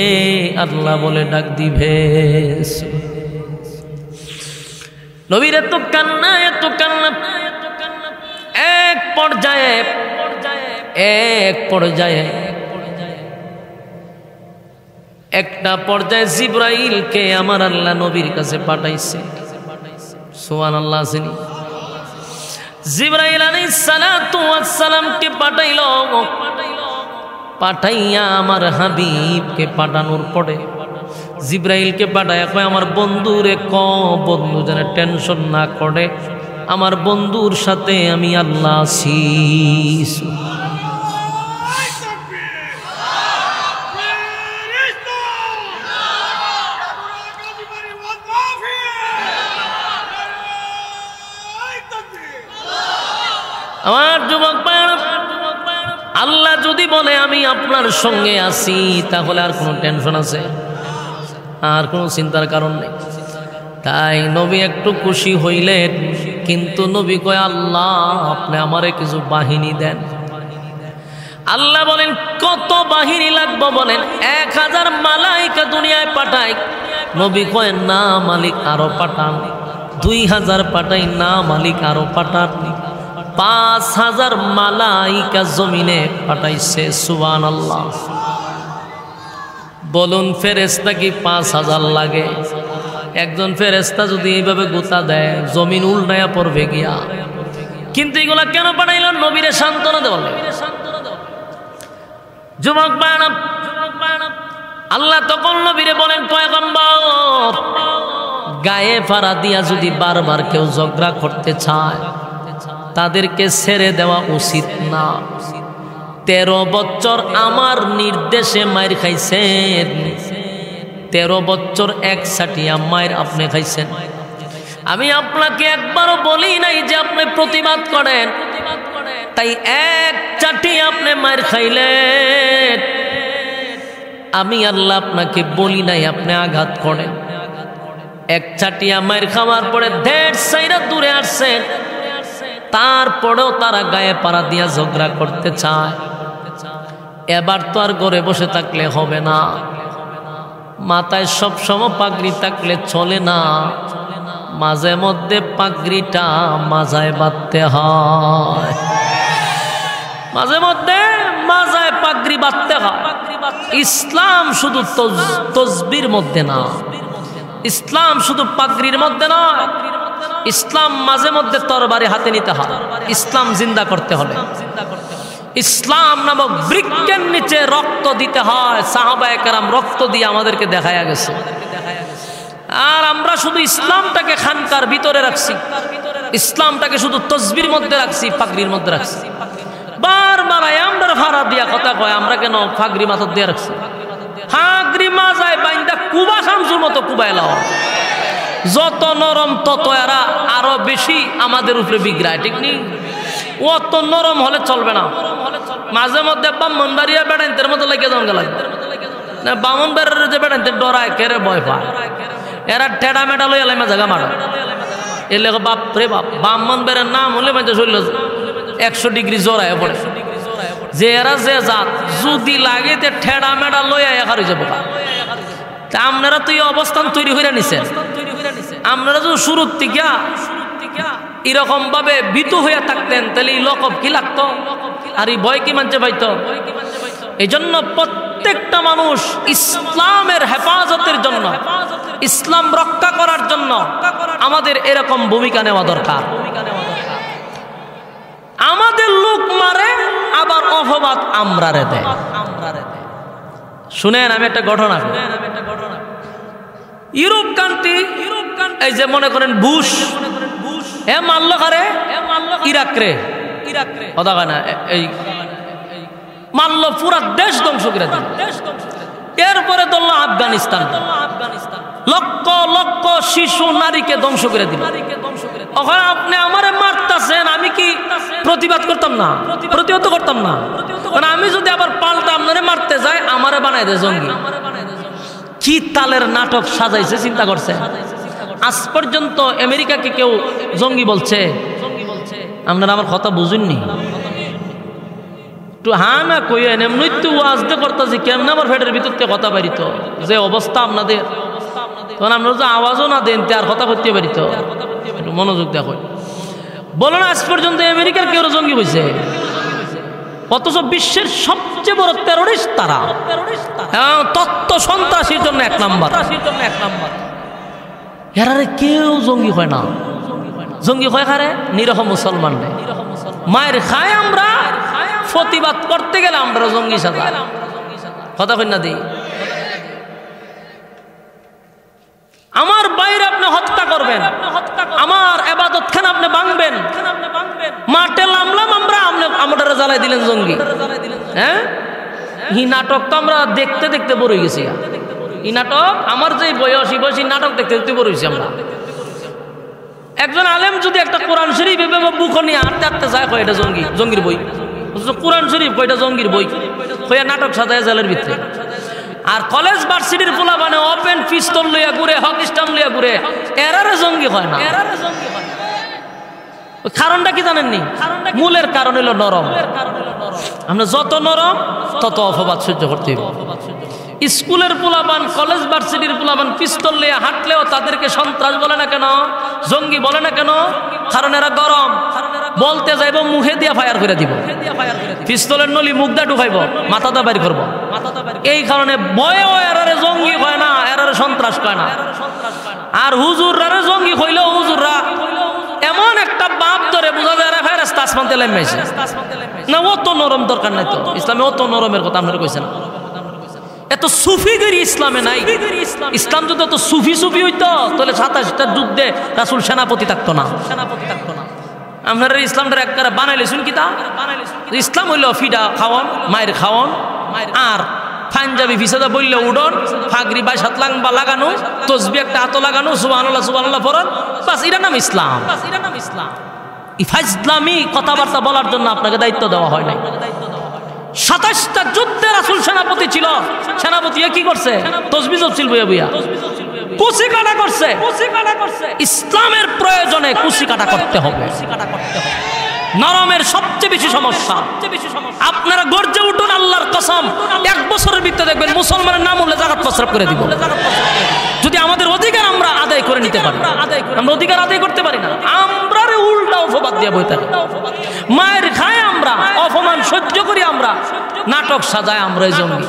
Speaker 1: আল্লাহ বলে ডাক দিবে? নবীর এত কান্না, এত কান্না, এক পর্যায়ে একটা পর্যায়ে জিবরাইলকে আমার আল্লাহ নবীর কাছে পাঠাইছে। সুবহানাল্লাহ। আসেনি জিবরাইল আলাইহিস সালাতু ওয়াস সালামকে পাঠাইয়া আমার হাবিবকে পাঠানোর পরে জিবরাইলকে পাঠায় কয় আমার বন্ধুরে বন্ধু যেন টেনশন না করে, আমার বন্ধুর সাথে আমি আল্লাহ আছি। আমার যুবক ভাইরা, আল্লাহ যদি বলে আমি আপনার সঙ্গে আছি তাহলে আর কোনো টেনশন আছে? আর কোনো চিন্তার কারণ নেই। তাই নবী একটু খুশি হইলেন, কিন্তু নবী কয় আল্লাহ আপনি আমারে কিছু বাহিনী দেন। আল্লাহ বলেন কত বাহিনী লাগবে বলেন? 1000 মালাইকা দুনিয়ায় পাঠাই। নবী কয় না মালিক আরো পাঠান। 2000 পাঠাই, না মালিক আরো পাঠান। 5000 মালাইকা জমিনে পাঠাইছে। সুবহানাল্লাহ। বলুন ফেরেশতা কি 5000 লাগে? একজন ফেরেশতা যদি এইভাবে গোতা দেয় জমিন উল্টায়া পড়বে গিয়া। কিন্তু এগুলা কেন পাঠাইল? নবীরে সান্ত্বনা দেওয়ার লাগে। যুবক ভাইরা, আল্লাহ তখন নবীরে বলেন পয়গম্বর গায়ে ফাড়া দিয়া যদি বারবার কেউ ঝগড়া করতে চায় তাদেরকে ছেড়ে দেওয়া উচিত না। 13 বছর আমার নির্দেশে মায়ের খাইছেন, 13 বছর একসাটিয়া মায়ের আপনি খাইছেন। আমি আপনাকে একবারও বলি নাই যে আপনি প্রতিবাদ করেন, তাই এক চাটি আপনি মায়ের খাইলেন। আমি আল্লাহ আপনাকে বলি নাই আপনি আঘাত করেন। এক চাটিয়া মায়ের খাওয়ার পরে 1.5 সাইরা দূরে আসছেন, তারপরেও তারা গায়ে পাড়া দিয়া ঝগড়া করতে চায়। এবার তো আর ঘরে বসে থাকলে হবে না, মাথায় সব সময় পাগড়ি থাকলে চলে না। মাঝে মধ্যে পাগড়িটা মাজায় বাঁধতে হয়, মাঝে মধ্যে মাজায় পাগড়ি বাঁধতে হয়। ইসলাম শুধু তসবির মধ্যে না, ইসলাম শুধু পাগড়ির মধ্যে নয়, ইসলাম মাঝে মধ্যে তরবারি হাতে নিতে হয়। ইসলাম জিন্দা করতে হলে ইসলাম নামক বৃক্ষের নিচে রক্ত দিতে হয়। সাহাবায়ে কেরাম রক্ত দিয়ে আমাদেরকে দেখায়া গেছে। আর আমরা শুধু ইসলামটাকে খানকার ভিতরে রাখছি, ইসলামটাকে শুধু তসবির মধ্যে রাখছি, পাগড়ির মধ্যে রাখছি। বারবার আমরা ভাড়া দিয়া কথা কয়, আমরা কেন পাগড়ি মাথা দিয়ে রাখছি? পাগড়ি মাজায় বাইন্দা কুবা শামসুর মতো কুবাইলাও, যত নরম তত এরা আরো বেশি আমাদের উপরে বিগ্রায়, ঠিক নেই? অত নরম হলে চলবে না। মাঝে মধ্যে ব্রাহ্মণবাড়িয়া বেড়াইতের মতো লেগে জঙ্গা লাগবে না, ব্রাহ্মণবাড়ির যে বেড়াইতে ডরায়, কেড়ে ভয় পায়, এরা টেডা মেডা লই এলাই জায়গা মারা এলে বাপ রে বাপ। ব্রাহ্মণবাড়ির নাম হলে মানে শরীর 100 ডিগ্রি জোরায় পড়ে, যে এরা যে জাত যদি লাগে তে ঠেডা মেডা লইয়া একা হয়ে যাবো। তা আপনারা তো এই অবস্থান তৈরি হয়ে নিছেন, আপনারা যদি শুরুর থেকে এরকম ভাবে ভীতু হয়ে থাকতেন তাহলে এই লকব কি লাগতো, আর এই ভয় কি মানছে পাইতো? এই জন্য প্রত্যেকটা মানুষ ইসলামের হেফাজতের জন্য, ইসলাম রক্ষা করার জন্য আমাদের এরকম ভূমিকা নেওয়া দরকার। আমাদের লোক মারে, আবার অপবাদ আমরারে দেয়। শুনেন আমি একটা ঘটনা, ইউরোপ কান্ট্রি, এই যে মনে করেন বুশ, এ মানলো কারে? ইরাক রে, কথা কয় না, এই মানলো পুরা দেশ ধ্বংস করে দিল। এরপরে ধরলো আফগানিস্তান, লক্ষ লক্ষ শিশু নারীকে ধ্বংস করে দিল। ওখানে আপনি আমারে মারতেছেন, আমি কি প্রতিবাদ করতাম না? প্রতিহত করতাম না? মানে আমি যদি আবার পাল্টা আপনারে মারতে যাই, আমারে বানাই দেয় জঙ্গি। কি তালের নাটক সাজাইছে চিন্তা করছে? আজ পর্যন্ত আমেরিকাকে কেউ জঙ্গি বলছে? আপনারা আমার কথা বুঝেননি? একটু হা না কইয়েন, এমনি তো ওয়াজতে করতেছি, কেমন আমার ফেটের ভিতর থেকে কথা পারিত যে অবস্থা আপনাদের, তখন আপনারা যে আওয়াজও না দেন আর কথা করতে পারিত। একটু মনোযোগ দেখো, বলো না আজ পর্যন্ত আমেরিকার কেউ জঙ্গি হয়েছে? অথচ বিশ্বের সবচেয়ে বড় টেরোরিস্ট তারা, তত্ত্ব সন্ত্রাসীর জন্য 1 নাম্বার। এরারে কেউ জঙ্গি হয় না। জঙ্গি হয় কারে? নিরহ মুসলমান রে মায়ের খায়। আমরা প্রতিবাদ করতে গেলে আমরা জঙ্গি সাজা, কথা কই না দিই। আমার বাইরে আপনি হত্যা করবেন, আমার ইবাদত খান আপনি ভাঙবেন, মাঠে নামলাম আমরা, আমাদের জ্বালাই দিলেন জঙ্গি। হ্যাঁ, এই নাটক তো আমরা দেখতে দেখতে বড় হয়ে গেছি। এই নাটক আমার যে বয়সী নাটক দেখতে দেখতে বড় হয়েছি আমরা। একজন আলেম যদি একটা কোরআন শরীফ এভাবে বুক নিয়ে হাঁটতে হাঁটতে যায়, কয় এটা জঙ্গি, জঙ্গির বই। কোরআন শরীফ কয়টা জঙ্গির বই, কয়া নাটক সাজায় জেলের ভিতরে। আর কলেজ ভার্সিটির পোলা মানে ওপেন পিস্তল লইয়া ঘুরে, হক স্টাম লইয়া ঘুরে, এরারে জঙ্গি হয় না। কারণটা কি জানেননি? মূলের কারণ হলো নরম। আমরা যত নরম তত অপবাদ সহ্য করতে হবে। স্কুলের পোলাপান, কলেজ ভার্সিটির পোলাপান পিস্তল নিয়ে হাঁটলেও তাদেরকে সন্ত্রাস বলে না কেন, জঙ্গি বলে না কেন? কারণ এরা গরম, বলতে যাইব মুখে দিয়া ফায়ার করে দিব, পিস্তলের নলি মুখ দা ঢুকাইব, মাথাটা বাইর করবো। এই কারণে বয়েও এরারে জঙ্গি হয় না, এরারে সন্ত্রাস কয় না। আর হুজুররা জঙ্গি হইলেও হুজুররা এমন একটা বাপ ধরে বোঝা যায় ফেরেশতা আসমান থেকে নেমেছে না। অত নরম দরকার নাই তো, ইসলামে অত নরমের কথা আপনারা কইছেন। এত সুফিগিরি ইসলামে নাই। ইসলাম যদি এত সুফি হইতো তাহলে 27টা যুদ্ধে রাসূল সেনাপতি থাকতো না। আপনারা ইসলামটা একবারে বানাইলেছেন কি? তা ইসলাম হইল ফিডা খাওয়ান, মায়ের খাওয়ান, আর পাঞ্জাবি ফিসাদা বললে উডন, ফাগরি 22 হাত লাগানো, তসবি একটা হাত লাগানো, সুবহানাল্লাহ সুবহানাল্লাহ পড়ন, বাস এর নাম ইসলাম। ইসলামী কথাবার্তা বলার জন্য আপনাকে দায়িত্ব দেওয়া হয় নাই। 27টা যুদ্ধে রাসূল সেনাপতি ছিল। সেনাপতি কি করছে? তসবি জপছিল বইয়া বইয়া, কুচি কাটা করছে। ইসলামের প্রয়োজনে কুচি কাটা করতে হবে। নরমের সবচেয়ে বেশি সমস্যা। আপনারা গর্জে উঠুন আল্লাহর কসম, 1 বছরের ভিতরে দেখবেন মুসলমানের নাম উল্লে জাকাত প্রস্রাব করে দিব। যদি আমাদের অধিকার আমরা আদায় করে নিতে পারি। আমরা অধিকার আদায় করতে পারি না, আমরা উল্টা অপবাদ দিয়ে বই থাকি। মায়ের খায় আমরা, অপমান সহ্য করি আমরা, নাটক সাজায় আমরা এই জঙ্গি।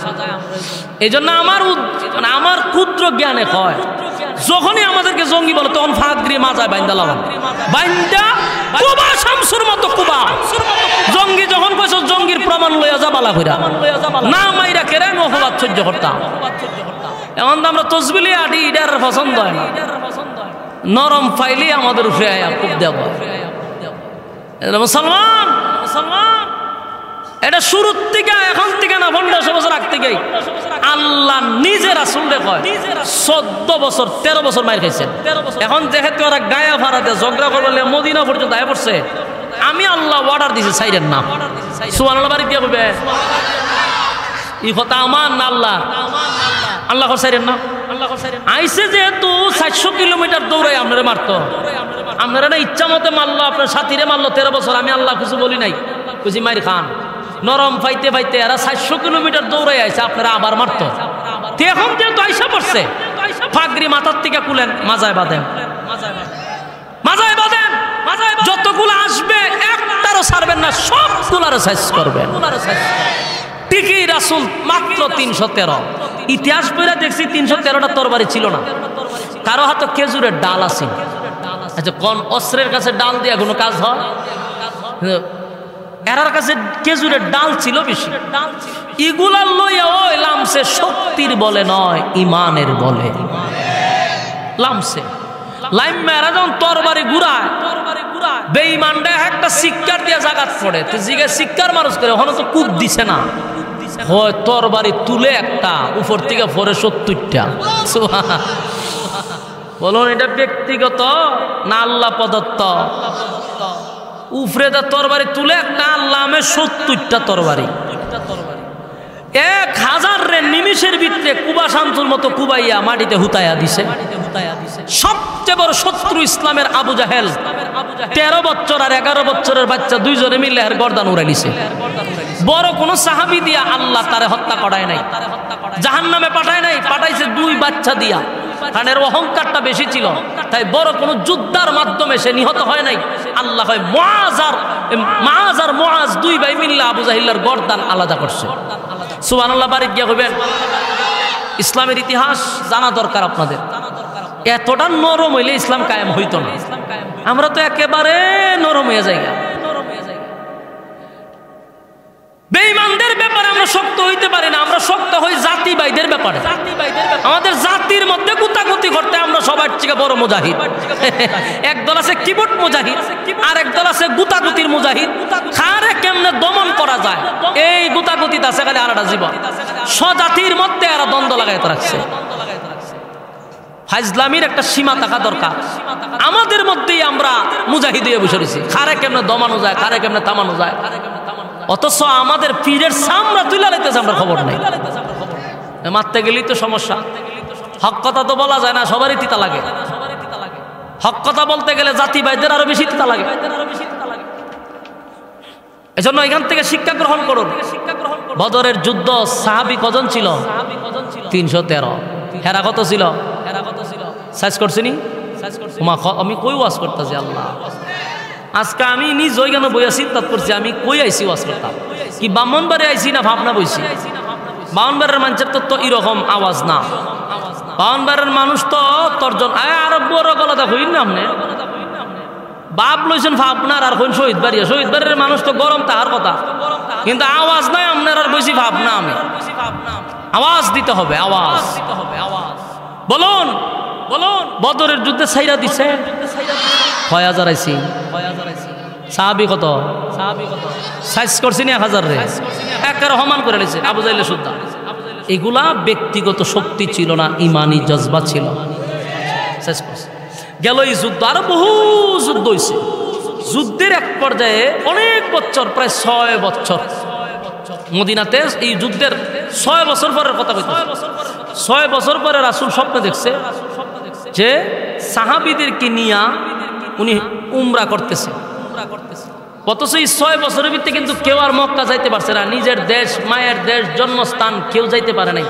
Speaker 1: এই জন্য আমার ক্ষুদ্র জ্ঞানে হয়, যখনই আমাদেরকে জঙ্গি বলে তখন ফাগরি মাজায় বাইন্দা লাগান, বাইন্দা কুবা শামসুর মতো কুবা জঙ্গি যখন কইছ জঙ্গির প্রমাণ লইয়া যা বালা কইরা না মাইরা কেরেন অপবাদ সহ্য করতাম। এখন তো আমরা তসবিলি আটি ইডার পছন্দ হয় না, নরম ফাইলি আমাদের উপরে আয়া খুব দেব। মুসলমান এটা শুরুর থেকে এখন থেকে না 1500 বছর আগ থেকেই আল্লাহ নিজে রাসূলকে কয় 14 বছর 13 বছর মার খাইছেন। এখন যেহেতু ওরা গায়া ফাড়াতে ঝগড়া করলে মদিনা পর্যন্ত আয়া পড়ছে, আমি আল্লাহ অর্ডার দিছি সাইরেন না। সুবহানাল্লাহ বাড়ি দিয়ে কইবে ই কথা আমার না আল্লাহ, আল্লাহ সাইরেন না। আইসে যেহেতু 400 কিলোমিটার দৌড়াই আপনারা মারতো, আপনারা না ইচ্ছা মতে মারলো, আপনার সাথীরে মারলো 13 বছর, আমি আল্লাহ কিছু বলি নাই, বুঝি মাইর খান। নরম পাইতে পাইতে এরা 400 কিলোমিটার দৌড়াই আইসে, আপনারা আবার মারতো। এখন যেহেতু আইসা পড়ছে, ফাগরি মাথার থেকে কুলেন, মাজায় বাঁধেন, মাজায় বাঁধেন, যতগুলো আসবে একটারও ছাড়বেন না, সবগুলারও সাইজ করবেন। ঠিকই রাসূল মাত্র 313। ইতিহাস পড়া দেখছি 313টা তরবারি ছিল না, কারো হাতে খেজুরের ডাল আছে। আচ্ছা, কোন অস্ত্রের কাছে ডাল দিয়ে কোনো কাজ হয়? এরার কাছে খেজুরের ডাল ছিল বেশি। এগুলা লইয়া ওই লামছে শক্তির বলে নয়, ইমানের বলে লামছে। লাইম্মা এরা যখন তরবারি ঘুরায়, বেঈমানটা একটা শিক্ষার দিয়ে জাগাত পড়ে, তো জিগে শিক্ষার মানুষ করে ওখানে তো কূপ দিছে না, হয় তরবারি তুলে একটা উপর থেকে পরে 70টা। বলুন এটা ব্যক্তিগত না আল্লাহ প্রদত্ত? উফরে তরবারি তুলে একটা আল্লামে 70টা তরবারি, 1000 নিমিষের ভিতরে কুবা শামসুর মতো কুবাইয়া মাটিতে হুতাইয়া দিছে। সবচেয়ে বড় শত্রু ইসলামের আবু জাহেল 13 বছর আর 11 বছরের বাচ্চা দুইজনে মিলে এর গর্দান উড়াই দিছে। বড় কোন সাহাবী দিয়া আল্লাহ তারে হত্যা করায় নাই, জাহান্নামে পাঠায় নাই, পাঠাইছে 2 বাচ্চা দিয়া, কারণ এর অহংকারটা বেশি ছিল। তাই বড় কোন যুদ্ধের মাধ্যমে সে নিহত হয় নাই। আল্লাহ হয় মুআজ আর মুআজ 2 ভাই মিল্লা আবু জাহিলের গর্দান আলাদা করছে। সুবহানাল্লাহ বাড়ি গিয়া কইবেন ইসলামের ইতিহাস জানা দরকার আপনাদের। এতটা নরম হইলে ইসলাম কায়েম হইতো না। আমরা তো একেবারে নরম হয়ে যাই। বেঈমানদের ব্যাপারে আমরা শক্ত হইতে পারি না, আমরা শক্ত হই জাতিবাইদের ব্যাপারে। আমাদের জাতির মধ্যে গুতাগুতি করতে আমরা সবার থেকে বড় মুজাহিদ। একদল আছে কিবোর্ড মুজাহিদ, আর একদল আছে গুতাগুতির মুজাহিদ। খারে কেমনে দমন করা যায় এই গুতাগুতিতে আছে খালি আলাদা জীবন। স্বজাতির মধ্যে এরা দ্বন্দ্ব লাগাইতে রাখছে। ফাইজলামির একটা সীমা থাকা দরকার। আমাদের মধ্যেই আমরা মুজাহিদ হয়ে বসে রয়েছি, খারে কেমনে দমানো যায়, খারে কেমনে থামানো যায়। অথচ আমাদের পীরের সামরা তুলে লাইতেছে, আমরা খবর নেই। মারতে গেলেই তো সমস্যা। হক কথা তো বলা যায় না, সবারই তিতা লাগে। হক কথা বলতে গেলে জাতিবাইদের আরো বেশি তিতা লাগে। এজন্য এখান থেকে শিক্ষা গ্রহণ করুন। বদরের যুদ্ধ সাহাবী কজন ছিল? 313। হেরা কত ছিল? সাইজ করছিনি? আমি কই ওয়াজ করতেছি আল্লাহ। আজকে আমি নিজ ওইখানে বইয়া চিন্তা করছি, আমি কই আইসি ওয়াজ করতাম, কি ব্রাহ্মণবাড়ি আইসি না ভাবনা বইছি? ব্রাহ্মণবাড়ির মানুষের তো এরকম আওয়াজ না। ব্রাহ্মণবাড়ির মানুষ তো তর্জন আরো বড় গলাতে হইন না। আপনি বাপ লইছেন ভাবনার আর হইন শহীদ বাড়িয়া। শহীদ বাড়ির মানুষ তো গরম তাহার কথা, কিন্তু আওয়াজ নাই আপনার আর বইছি ভাবনা। আমি আওয়াজ দিতে হবে, আওয়াজ বলুন বলুন। বদরের যুদ্ধে ছাইরা দিছে 6000 আইছি। সাহাবী কত? সাইজ করছি না 1000 রে, একের সমান করে নিছে আবু জাহেলের সুদ্ধা। এগুলা ব্যক্তিগত শক্তি ছিল না, ইমানি জজবা ছিল। গেল এই যুদ্ধ, আরো বহু যুদ্ধ হয়েছে। যুদ্ধের এক পর্যায়ে অনেক বছর, প্রায় 6 বছর মদিনাতে এই যুদ্ধের 6 বছর পরের কথা বলতে। 6 বছর পরে রাসূল স্বপ্নে দেখছে যে সাহাবীদেরকে নিয়া উনি উমরা করতেছে। অথচ এই 6 বছরের ভিতরে কিন্তু কেউ আর মক্কা যাইতে পারছে না, নিজের দেশ, মায়ের দেশ, জন্মস্থান কেউ যাইতে পারে নাই।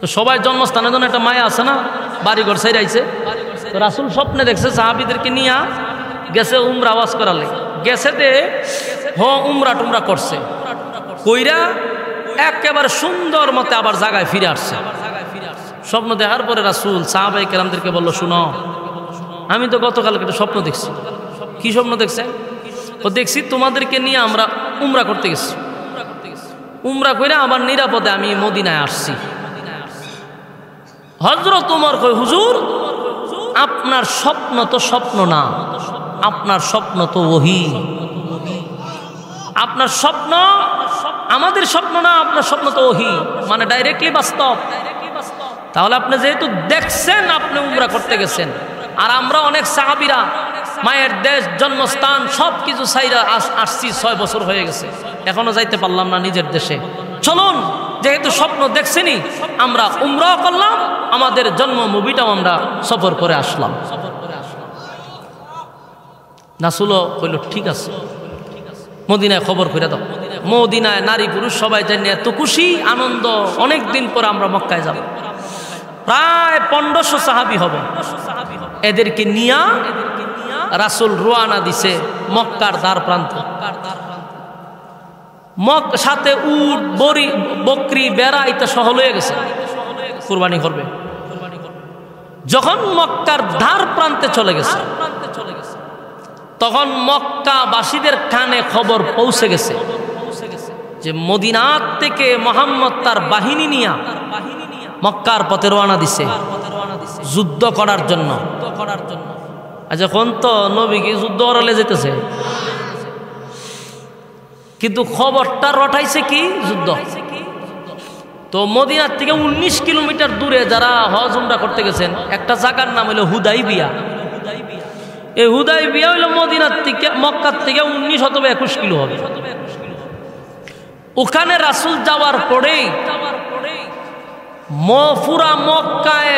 Speaker 1: তো সবাই জন্মস্থানের জন্য একটা মায়া আছে না, বাড়িঘর সাইড আইছে। তো রাসূল স্বপ্নে দেখছে সাহাবীদেরকে নিয়ে গেছে উমরা ওয়াজ করালে, গেছে দে উমরা টুমরা করছে, কইরা একেবারে সুন্দর মতে আবার জায়গায় ফিরে আসছে। স্বপ্ন দেখার পরে রাসূল সাহাবায়ে কেরামদেরকে বলল, শুনো, আমি তো গতকালকে একটা স্বপ্ন দেখছি। কি স্বপ্ন দেখছেন? ও দেখছি তোমাদেরকে নিয়ে আমরা উমরা করতে গেছি, উমরা কইরা আবার নিরাপদে আমি মদিনায় আসছি। হযরত ওমর কই, হুজুর আপনার স্বপ্ন তো স্বপ্ন না, আপনার স্বপ্ন তো ওহী। আপনার স্বপ্ন আমাদের স্বপ্ন না, আপনার স্বপ্ন তো ওহী, মানে ডাইরেক্টলি বাস্তব। তাহলে আপনি যেহেতু দেখছেন, আপনি উমরা করতে গেছেন, আর আমরা অনেক সাহাবীরা মায়ের দেশ, জন্মস্থান সব কিছু ছাইরা আসছি, 6 বছর হয়ে গেছে, এখনো যাইতে পারলাম না নিজের দেশে। চলুন, যেহেতু স্বপ্ন দেখছেনই, আমরা উমরাও করলাম, আমাদের জন্মভূমিটাও আমরা সফর করে আসলাম। রাসূলও কইল, ঠিক আছে, মদিনায় খবর করে দাও। মদিনায় নারী পুরুষ সবাই জানি এত খুশি আনন্দ, অনেক দিন পর আমরা মক্কায় যাব। প্রায় 1500 সাহাবী হবে। এদেরকে নিয়া রাসূল রওনা দিছে মক্কার দ্বার প্রান্ত। সাথে উট, বকরি, বেড়া ইত্যাদি সহ লয়ে গেছে, কুরবানি করবে। যখন মক্কার দ্বার প্রান্তে চলে গেছে, তখন মক্কাবাসীদের কানে খবর পৌঁছে গেছে যে মদিনার থেকে মুহাম্মদ তার বাহিনী নিয়ে মক্কার পথে রওনা দিছে যুদ্ধ করার জন্য। আচ্ছা, কোন তো নবী কি যুদ্ধ করালে যেতেছে, কিন্তু খবরটা রটাইছে কি যুদ্ধ। তো মদিনার থেকে 19 কিলোমিটার দূরে যারা হজ উমরা করতে গেছেন, একটা জায়গার নাম হলো হুদাইবিয়া। এই হুদাইবিয়া হইল মদিনার থেকে, মক্কার থেকে 19 অথবা 21 কিলো হবে। ওখানে রাসূল যাওয়ার পরেই পুরা মক্কায়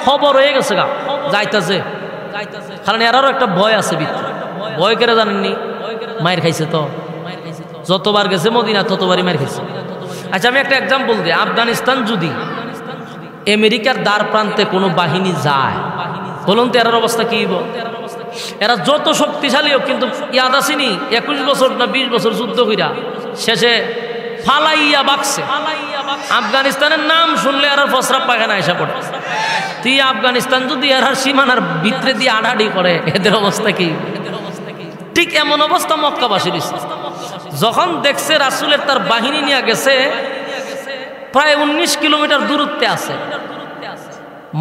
Speaker 1: খবর হয়ে গেছে, গা যাইতেছে। কারণ এরারও একটা ভয় আছে ভিতরে। ভয় করে জানেননি, মায়ের খাইছে তো, যতবার গেছে মদিনা ততবারই মায়ের খাইছে। আচ্ছা, আমি একটা এক্সাম্পল দিই। আফগানিস্তান যদি আমেরিকার দ্বার প্রান্তে কোনো বাহিনী যায়, বলুন তো এরার অবস্থা কি হইব? এরা যত শক্তিশালী হোক, কিন্তু ইয়াদ আসেনি 21 বছর না 20 বছর যুদ্ধ কইরা শেষে ফালাইয়া বাকছে। আফগানিস্তানের নাম শুনলে এরা ফসরা পায়খানা এসে পড়ে। তুই আফগানিস্তান যদি এরার সীমানার ভিতরে দিয়ে আড়াআড়ি করে, এদের অবস্থা কি? ঠিক এমন অবস্থা মক্কাবাসীর। যখন দেখছে রাসূলের তার বাহিনী নিয়ে গেছে, প্রায় 19 কিলোমিটার দূরত্বে আছে,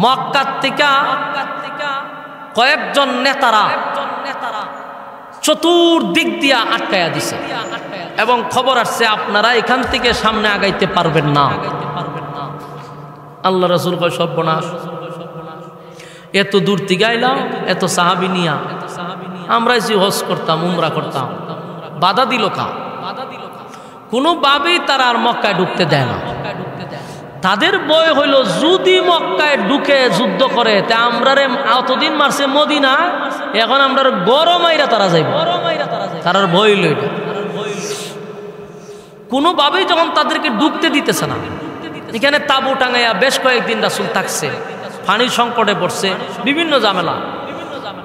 Speaker 1: মক্কার থেকে কয়েকজন নেতারা চতুর্দিক দিয়া আটকায়া দিছে, এবং খবর আসছে আপনারা এখান থেকে সামনে আগাইতে পারবেন না। আল্লাহ রাসূল কয়, সর্বনাশ, এত দূর থেকে আইলাম, এত সাহাবী নিয়া, আমরা যে হজ করতাম, উমরা করতাম, বাধা দিল কা? কোনোভাবেই তারা আর মক্কায় ঢুকতে দেয় না। তাদের ভয় হইল, যদি মক্কায় ঢুকে যুদ্ধ করে, তা আমরা অতদিন মারছে মদিনা, এখন আমরা গরমাইরা তারা যাইব। তারার ভয় হইল এটা। কোনোভাবেই যখন তাদেরকে ঢুকতে দিতেছে না, এখানে তাবু টাঙাইয়া বেশ কয়েকদিন রাসূল থাকছে। পানির সংকটে পড়ছে, বিভিন্ন ঝামেলা,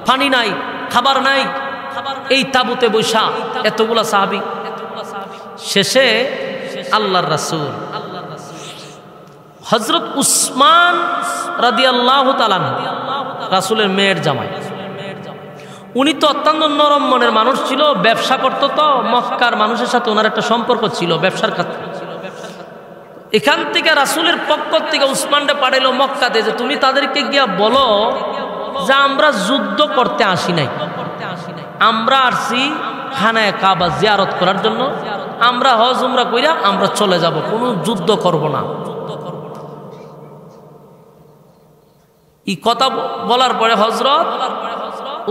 Speaker 1: পানি নাই, খাবার নাই, এই তাবুতে বৈশা এতগুলা সাহাবী। শেষে আল্লাহর রাসূল হযরত উসমান রাদিয়াল্লাহু তাআলা, রাসূলের মেয়ের জামাই, উনি তো অত্যন্ত নরম মনের মানুষ ছিল, ব্যবসা করতো, তো মক্কার মানুষের সাথে ওনার একটা সম্পর্ক ছিল ব্যবসার ক্ষেত্রে। এখান থেকে রাসূলের পক্ষ থেকে উসমানকে পাঠাইলো মক্কাতে, যে তুমি তাদেরকে গিয়া বলো যে আমরা যুদ্ধ করতে আসি নাই, আমরা আসছি খানায়ে কাবা জিয়ারত করার জন্য, আমরা হজ উমরা কইরা আমরা চলে যাব, কোনো যুদ্ধ করব না। এই কথা বলার পরে হযরত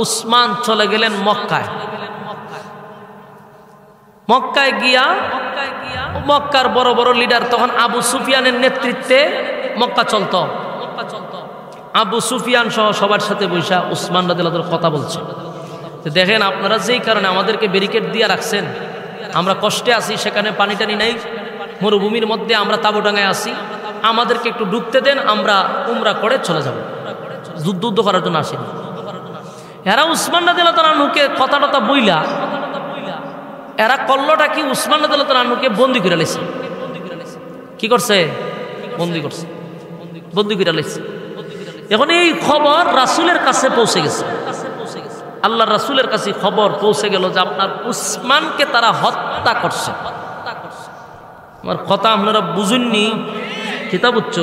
Speaker 1: উসমান চলে গেলেন মক্কায়। মক্কায় গিয়া মক্কার বড় বড় লিডার, তখন আবু সুফিয়ানের নেতৃত্বে মক্কা চলতো। আবু সুফিয়ান সহ সবার সাথে বৈশা উসমান রাদিয়াল্লাহু কথা বলছে তো দেখেন আপনারা যেই কারণে আমাদেরকে ব্যারিকেড দিয়ে রাখছেন, আমরা কষ্টে আছি, সেখানে পানি টানি নাই, মরুভূমির মধ্যে আমরা তাঁবুডাঙ্গায় আসি, আমাদেরকে একটু ঢুকতে দেন, আমরা উমরা করে চলে যাব, যুদ্ধ করার জন্য আসিনি। এরা উসমান রাদিয়াল্লাহু তাআলা আনহুকে কথা টথা বইলা এরা কল্লটা কি, উসমান রাদিয়াল্লাহু তাআলা আনহুকে বন্দি করে লাইছে। কি করছে? বন্দি করছে, বন্দি করে লাইছে। এখন এই খবর রাসূলের কাছে পৌঁছে গেছে, আল্লাহর রাসূলের কাছে খবর পৌঁছে গেল যে আপনার উসমানকে তারা হত্যা করছে। আমার কথা আপনারা বুঝুননি, কিতাব উচ্চ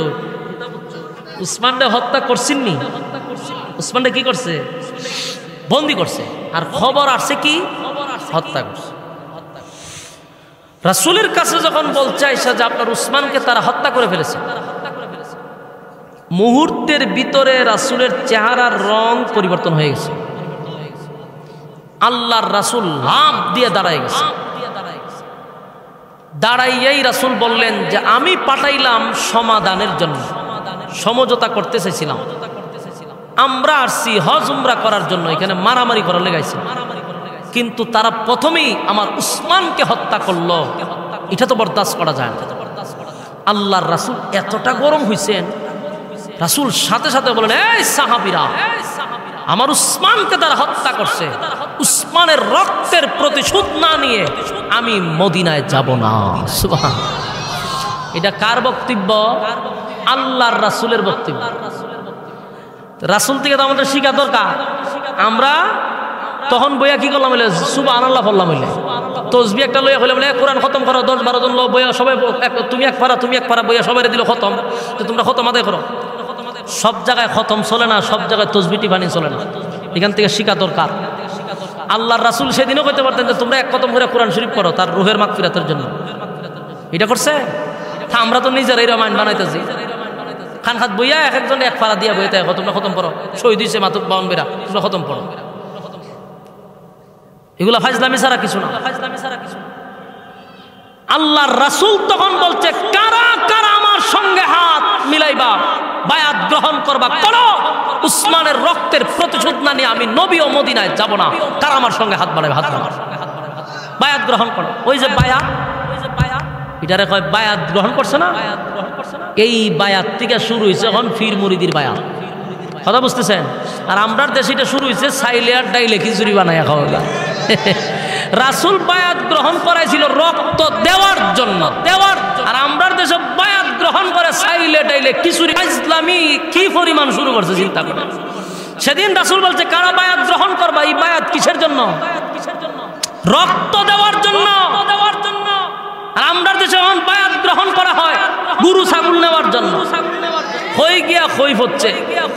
Speaker 1: উসমানকে হত্যা করছেননি, উসমানকে কি করছে? বন্দি করছে। আর খবর আসছে কি? হত্যা করছে। রাসূলের কাছে যখন বলছে আয়েশা যে আপনার উসমানকে তারা হত্যা করে ফেলেছে, মুহূর্তের ভিতরে রাসূলের চেহারার রং পরিবর্তন হয়ে গেছে। আল্লাহর রাসূল লাফ দিয়ে দাঁড়ায় গেছে। দাঁড়াইয়াই রাসূল বললেন যে আমি পাঠাইলাম সমাধানের জন্য, সমঝোতা করতে চাইছিলাম, আমরা আসছি হজ উমরা করার জন্য, এখানে মারামারি করার লেগাইছে, কিন্তু তারা প্রথমেই আমার উসমানকে হত্যা করলো, এটা তো বরদাস্ত করা যায় না। আল্লাহর রাসূল এতটা গরম হইছেন, রাসূল সাথে সাথে বলেন, এই সাহাবীরা, আমার উসমানকে তারা হত্যা করছে, উসমানের রক্তের প্রতিশোধ না নিয়ে আমি মদিনায় যাব না। সুবহানাল্লাহ। এটা কার বক্তব্য? আল্লাহর রাসূলের বক্তব্য। রাসূল থেকে তো আমাদের শিখা দরকার। আমরা তখন বইয়া কি করলাম? সুবহানাল্লাহ বললাম, তসবিহ একটা লইয়া হইলাম, কোরআন খতম করো, 10-12 জন বইয়া সবাই, তুমি এক পারা বইয়া সবাই দিল খতম, তো তোমরা খতম আদায় করো। সব জায়গায় খতম চলে না, সব জায়গায় তসবিহ টিফানি চলে না। এখান থেকে শিখা দরকার। আল্লাহর রাসূল সেদিনও কইতে পারতেন যে তোমরা এক খতম করে কোরআন শরীফ করো তার রুহের মাগফিরাতের জন্য। এটা করছে? আমরা তো নিজের এইরকম আইন বানাইতেছি, খান খাত বইয়া এক একজন এক পারা দিয়া বইতে, তোমরা খতম করো, শহীদ হইছে মাতুক 52 বেরা, তোমরা খতম করো। এগুলা ফাজলামি ছাড়া কিছু না। আল্লাহর রাসূল তখন বলছে, কারা কারা আমার সঙ্গে হাত মিলাইবা, বায়াত গ্রহণ করবা, করো, উসমানের রক্তের প্রতিশোধ না নিয়ে আমি নবী ও মদিনায় যাব না। কারা আমার সঙ্গে হাত বাড়াবে? হাত বাড়াবে, বায়াত গ্রহণ করো। ওই যে বায়াত, এটারে কয় বায়াত গ্রহণ করছে না? এই বায়াত থেকে শুরু হয়েছে এখন ফির মুরিদির বায়াত। কথা বুঝতেছেন? আর আমরার দেশে এটা শুরু হয়েছে সাইলে আর ডাইলে খিচুড়ি বানাইয়া খাওয়া। রাসূল বায়াত গ্রহণ করাইছিল রক্ত দেওয়ার জন্য, আর আমরার দেশে বায়াত গ্রহণ করে সাইলে ডাইলে খিচুড়ি। ইসলামী কি পরিমাণ শুরু করছে চিন্তা করে। সেদিন রাসূল বলছে, কারা বায়াত গ্রহণ করবা? এই বায়াত কিসের জন্য? রক্ত দেওয়ার জন্য। আর আমরার দেশে এখন বায়াত গ্রহণ করা হয় গরু ছাগল নেওয়ার জন্য। হই গিয়া খই হচ্ছে,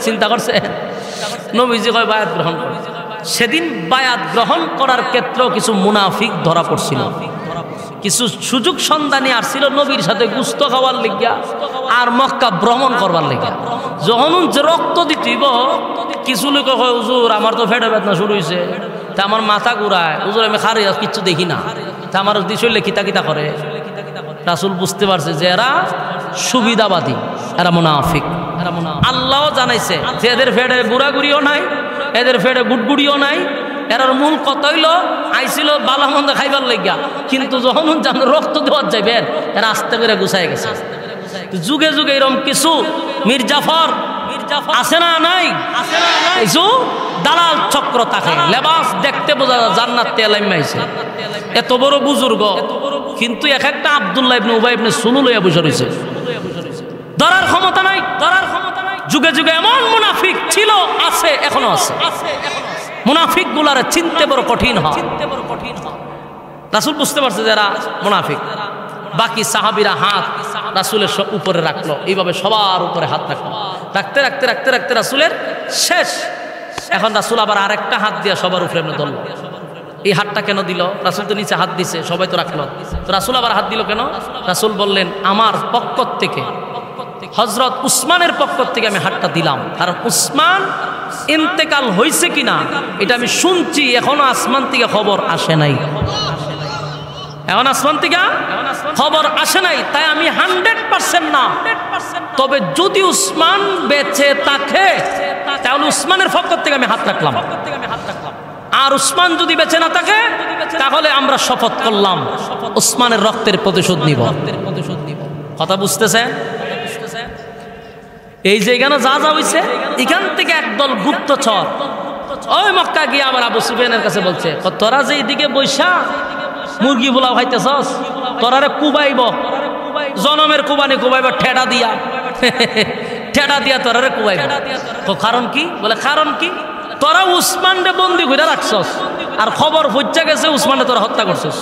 Speaker 1: চিন্তা করছে? নবীজি কয় বায়াত গ্রহণ করে। সেদিন বায়াত গ্রহণ করার ক্ষেত্রেও কিছু মুনাফিক ধরা পড়ছিল, কিছু সুযোগ সন্ধানী আসছিল নবীর সাথে গুস্ত খাওয়ার লিগিয়া আর মক্কা ভ্রমণ করবার লিগিয়া। যখন রক্ত দিতেইব, কিছু লোক হয়, হুজুর আমার তো ফেটে বেদনা শুরু হয়েছে, তা আমার মাথা ঘুরায়, হুজুর আমি খারি কিচ্ছু দেখি না, তা আমার শরীরে কিতা কিতা করে। রাসূল বুঝতে পারছে যে এরা সুবিধাবাদী, এরা মুনাফিক। আল্লাহও জানাইছে যে এদের ফেটে গুড়াগুড়িও নাই, এদের ফেটে গুড়গুড়িও নাই, এরার মূল কথা হইল আইছিল বালা মন্দ খাইবার লাগিয়া, কিন্তু যখন রক্ত দেওয়ার যাইবেন এরা আস্তে করে গুছাই গেছে। যুগে যুগে এরকম কিছু মির্জাফর আছে না? নাই? কিছু দালাল চক্র থাকে, লেবাস দেখতে বোঝা যায় জান্নাত তেলাইম আইছে, এত বড় বুজুর্গ, কিন্তু এক একটা আব্দুল্লাহ ইবনে উবাই ইবনে সুলুল হইয়া বসে রয়েছে, ধরার ক্ষমতা নাই। যুগে যুগে এমন মুনাফিক ছিল, আছে, এখনো আছে। মুনাফিক গুলার চিনতে বড় কঠিন হয়। রাসূল বুঝতে পারছে যারা মুনাফিক। বাকি সাহাবীরা হাত রাসূলের উপরে রাখলো, এইভাবে সবার উপরে হাত রাখলো, রাখতে রাখতে রাখতে রাখতে রাসূলের শেষ। এখন রাসূল আবার আরেকটা হাত দিয়ে সবার উপরে ধরল। এই হাতটা কেন দিল? রাসূল তো নিচে হাত দিছে, সবাই তো রাখলো, তো রাসূল আবার হাত দিল কেন? রাসূল বললেন, আমার পক্ষ থেকে, হযরত উসমানের পক্ষ থেকে আমি হাতটা দিলাম, কারণ উসমান ইন্তেকাল হয়েছে কিনা এটা আমি শুনছি, এখনো আসমান থেকে খবর আসে নাই, এখন আসমান থেকে খবর আসে নাই, তাই আমি 100% না, তবে যদি উসমান বেঁচে থাকে তাহলে উসমানের পক্ষ থেকে আমি হাত রাখলাম। আর উসমান যদি বেঁচে না থাকে তাহলে আমরা শপথ করলাম উসমানের রক্তের প্রতিশোধ নিব। কথা বুঝতেছেন? এই যে এখানে যা যা হইছে, এখান থেকে একদল গুপ্তচর ওই মক্কা গিয়ে আবার আবু সুফিয়ানের কাছে বলছে, তোরা যে এইদিকে বৈশা মুরগি পোলাও খাইতেছস, তোরারে কুবাইব, জনমের কুবানি কুবাইব ঠেডা দিয়া ঠেডা দিয়া তোরারে কুবাইব। তো কারণ কি? বলে কারণ কি, তোরা উসমানরে বন্দি করে রাখছস আর খবর পৌঁছে গেছে উসমানে তোরা হত্যা করছস।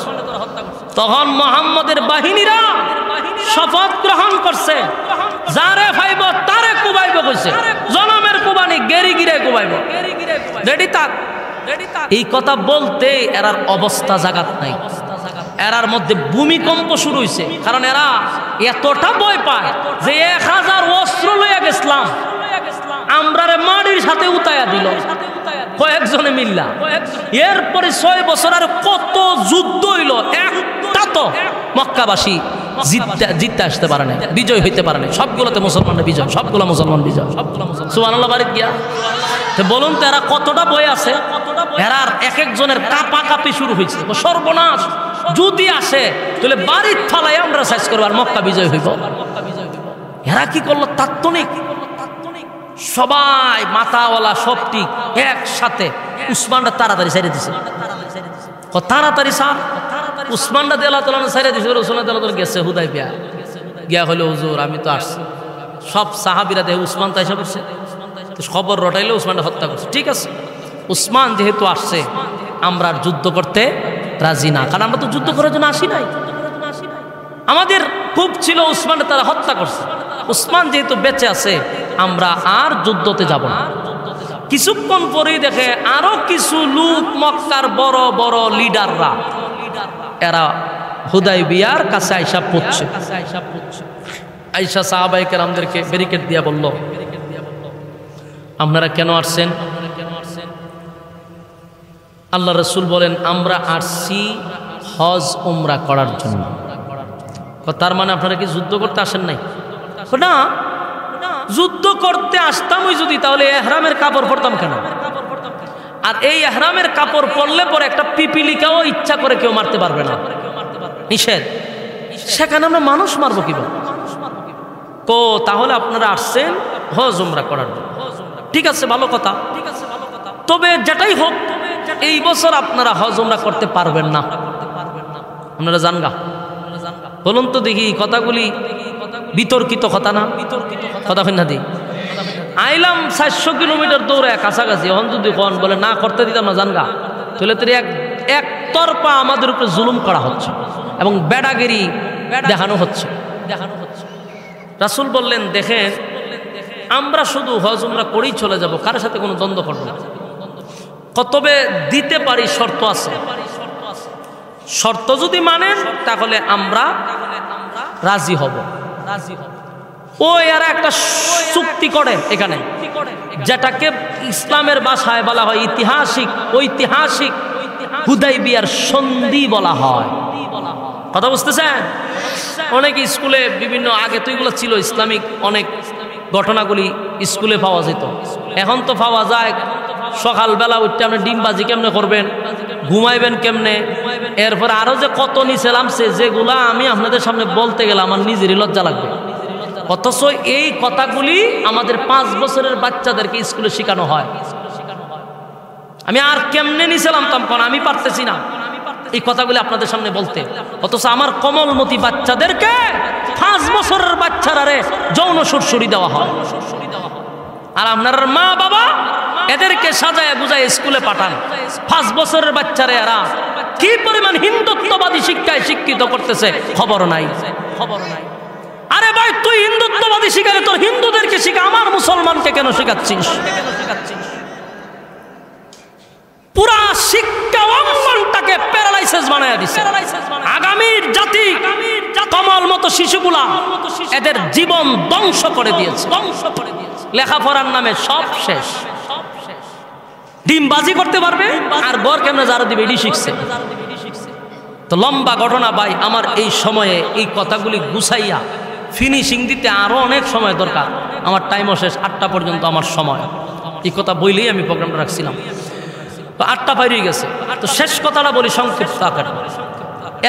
Speaker 1: তখন মুহাম্মদের বাহিনীরা শপথ গ্রহণ করছে, যারে পাইব তারে কুবাইব কইছে, জনমের কুবানি গেরি গিরে কুবাইব। রেডি থাক। এই কথা বলতে এরার অবস্থা জাগাত নাই, এরার মধ্যে ভূমিকম্প শুরু হইছে। কারণ এরা এতটা ভয় পায় যে 1000 অস্ত্র লইয়া গেছিলাম, আমরারে মাটির সাথে উতায়া দিল কয়েকজনে মিল্লা। এরপরে 6 বছর আর কত যুদ্ধ হইল, একটা তো মক্কাবাসী জিততে আসতে পারে না, বিজয় হইতে পারে না। সবগুলোতে মুসলমানের বিজয়, সবগুলো মুসলমান বিজয়। সুবহানাল্লাহ বাড়ি গিয়া তো বলুন তো এরা কতটা বই আছে। এরার এক একজনের কাপা কাপি শুরু হয়েছে, সর্বনাশ যদি আসে তাহলে বাড়ির থালায় আমরা সাইজ করবো আর মক্কা বিজয় হইব। এরা কি করলো, তাৎক্ষণিক সবাই মাথাওয়ালা সবটি একসাথে উসমানরা তাড়াতাড়ি ছেড়ে দিছে। তাড়াতাড়ি স্যার উসমানরা দেলা তোলা ছেড়ে দিছে। উসমান দেলা তোলা গেছে হুদাইবিয়া গিয়া হলো, হুজুর আমি তো আসছি। সব সাহাবীরা দেখে উসমান তাই সব করছে, খবর রটাইলে উসমানটা হত্যা করছে। ঠিক আছে, উসমান যেহেতু আসছে আমরা আর যুদ্ধ করতে রাজি না, কারণ আমরা তো যুদ্ধ করার জন্য আসি নাই। আমাদের খুব ছিল উসমানটা তারা হত্যা করছে। উসমান যেহেতু বেঁচে আছে আমরা আর যুদ্ধতে যাব না। কিছুক্ষণ পরেই দেখে আরো কিছু লোক মক্কার বড় বড় লিডাররা এরা হুদাইবিয়ার কাছে আইসা পড়ছে। আইসা সাহাবায়ে কেরামদেরকে ব্যারিকেড দিয়া বলল, আপনারা কেন আসছেন? আল্লাহ রাসূল বলেন, আমরা আসছি হজ উমরা করার জন্য। তার মানে আপনারা কি যুদ্ধ করতে আসেন নাই? না, যুদ্ধ করতে আসতাম ওই যদি, তাহলে ইহরামের কাপড় পরতাম কেন? আর এই ইহরামের কাপড় পরলে পরে একটা পিপিলিকাও ইচ্ছা করে কেউ মারতে পারবে না, নিষেধ। সেখানে আমরা মানুষ মারবো কিভাবে? তো তাহলে আপনারা আসছেন হজ উমরা করার জন্য। ঠিক আছে, ভালো কথা। তবে যেটাই হোক এই বছর আপনারা হজ উমরা করতে পারবেন না, আপনারা জানগা। বলুন তো দেখি, কথাগুলি বিতর্কিত কথা না? কথা না দি আইলাম 400 কিলোমিটার দৌড়ে কাছাকাছি, এখন যদি কোন বলে না করতে দিতাম না জানগা, তাহলে তো একতরফা আমাদের উপরে জুলুম করা হচ্ছে এবং বেড়াগিরি দেখানো হচ্ছে। রাসূল বললেন, দেখেন আমরা শুধু হজ উমরা করেই চলে যাব, কারোর সাথে কোনো দ্বন্দ্ব করব না। তবে দিতে পারি, শর্ত আছে। শর্ত যদি মানেন তাহলে আমরা রাজি হব। ও এরা একটা চুক্তি করে এখানে, যেটাকে ইসলামের ভাষায় বলা হয় ঐতিহাসিক হুদাইবিয়ার সন্ধি বলা হয়। কথা বুঝতেছেন? অনেক স্কুলে বিভিন্ন, আগে তো এগুলো ছিল ইসলামিক অনেক ঘটনাগুলি স্কুলে পাওয়া যেত, এখন তো পাওয়া যায় সকালবেলা উঠতে আপনি ডিমবাজি কেমনে করবেন, ঘুমাইবেন কেমনে, এরপর আরো যে কত নিছিলাম যেগুলা আমি আপনাদের সামনে বলতে গেলে আমার নিজেরই লজ্জা লাগবে। অথচ এই কথাগুলি আমাদের 5 বছরের বাচ্চাদেরকে স্কুলে শেখানো হয়। আমি আর কেমনে নিছিলাম তখন আমি পারতেছি না এই কথাগুলি আপনাদের সামনে বলতে, অথচ আমার কোমলমতি বাচ্চাদেরকে 5 বছরের বাচ্চারা যৌন সুরসুরি দেওয়া হয়। আর আপনার মা বাবা এদেরকে সাজায় বুঝায় স্কুলে পাঠান। 5 বছরের বাচ্চারা এরা কি পরিমাণ হিন্দুত্ববাদী শিক্ষায় শিক্ষিত করতেছে খবর নাই। আরে ভাই, তুই হিন্দুত্ববাদী শিখালে তোর হিন্দুদেরকে শিখা, আমার মুসলমানকে কেন শিখাচ্ছিস? পুরা শিক্ষা অঙ্গনটাকে প্যারালাইসিস বানায় দিছে। আগামীর জাতি কমল মতো শিশুগুলা এদের জীবন ধ্বংস করে দিয়েছে। লেখাপড়ার নামে সব শেষ। ডিমবাজি করতে পারবে আর গড় কেমনে যারা দিবে এটি শিখছে। তো লম্বা ঘটনা ভাই, আমার এই সময়ে এই কথাগুলি গুছাইয়া ফিনিশিং দিতে আরো অনেক সময় দরকার। আমার টাইমও শেষ, 8টা পর্যন্ত আমার সময়। এই কথা বইলেই আমি প্রোগ্রামটা রাখছিলাম। তো 8টা পাইরে গেছে। তো শেষ কথাটা বলি সংক্ষিপ্ত আকারে,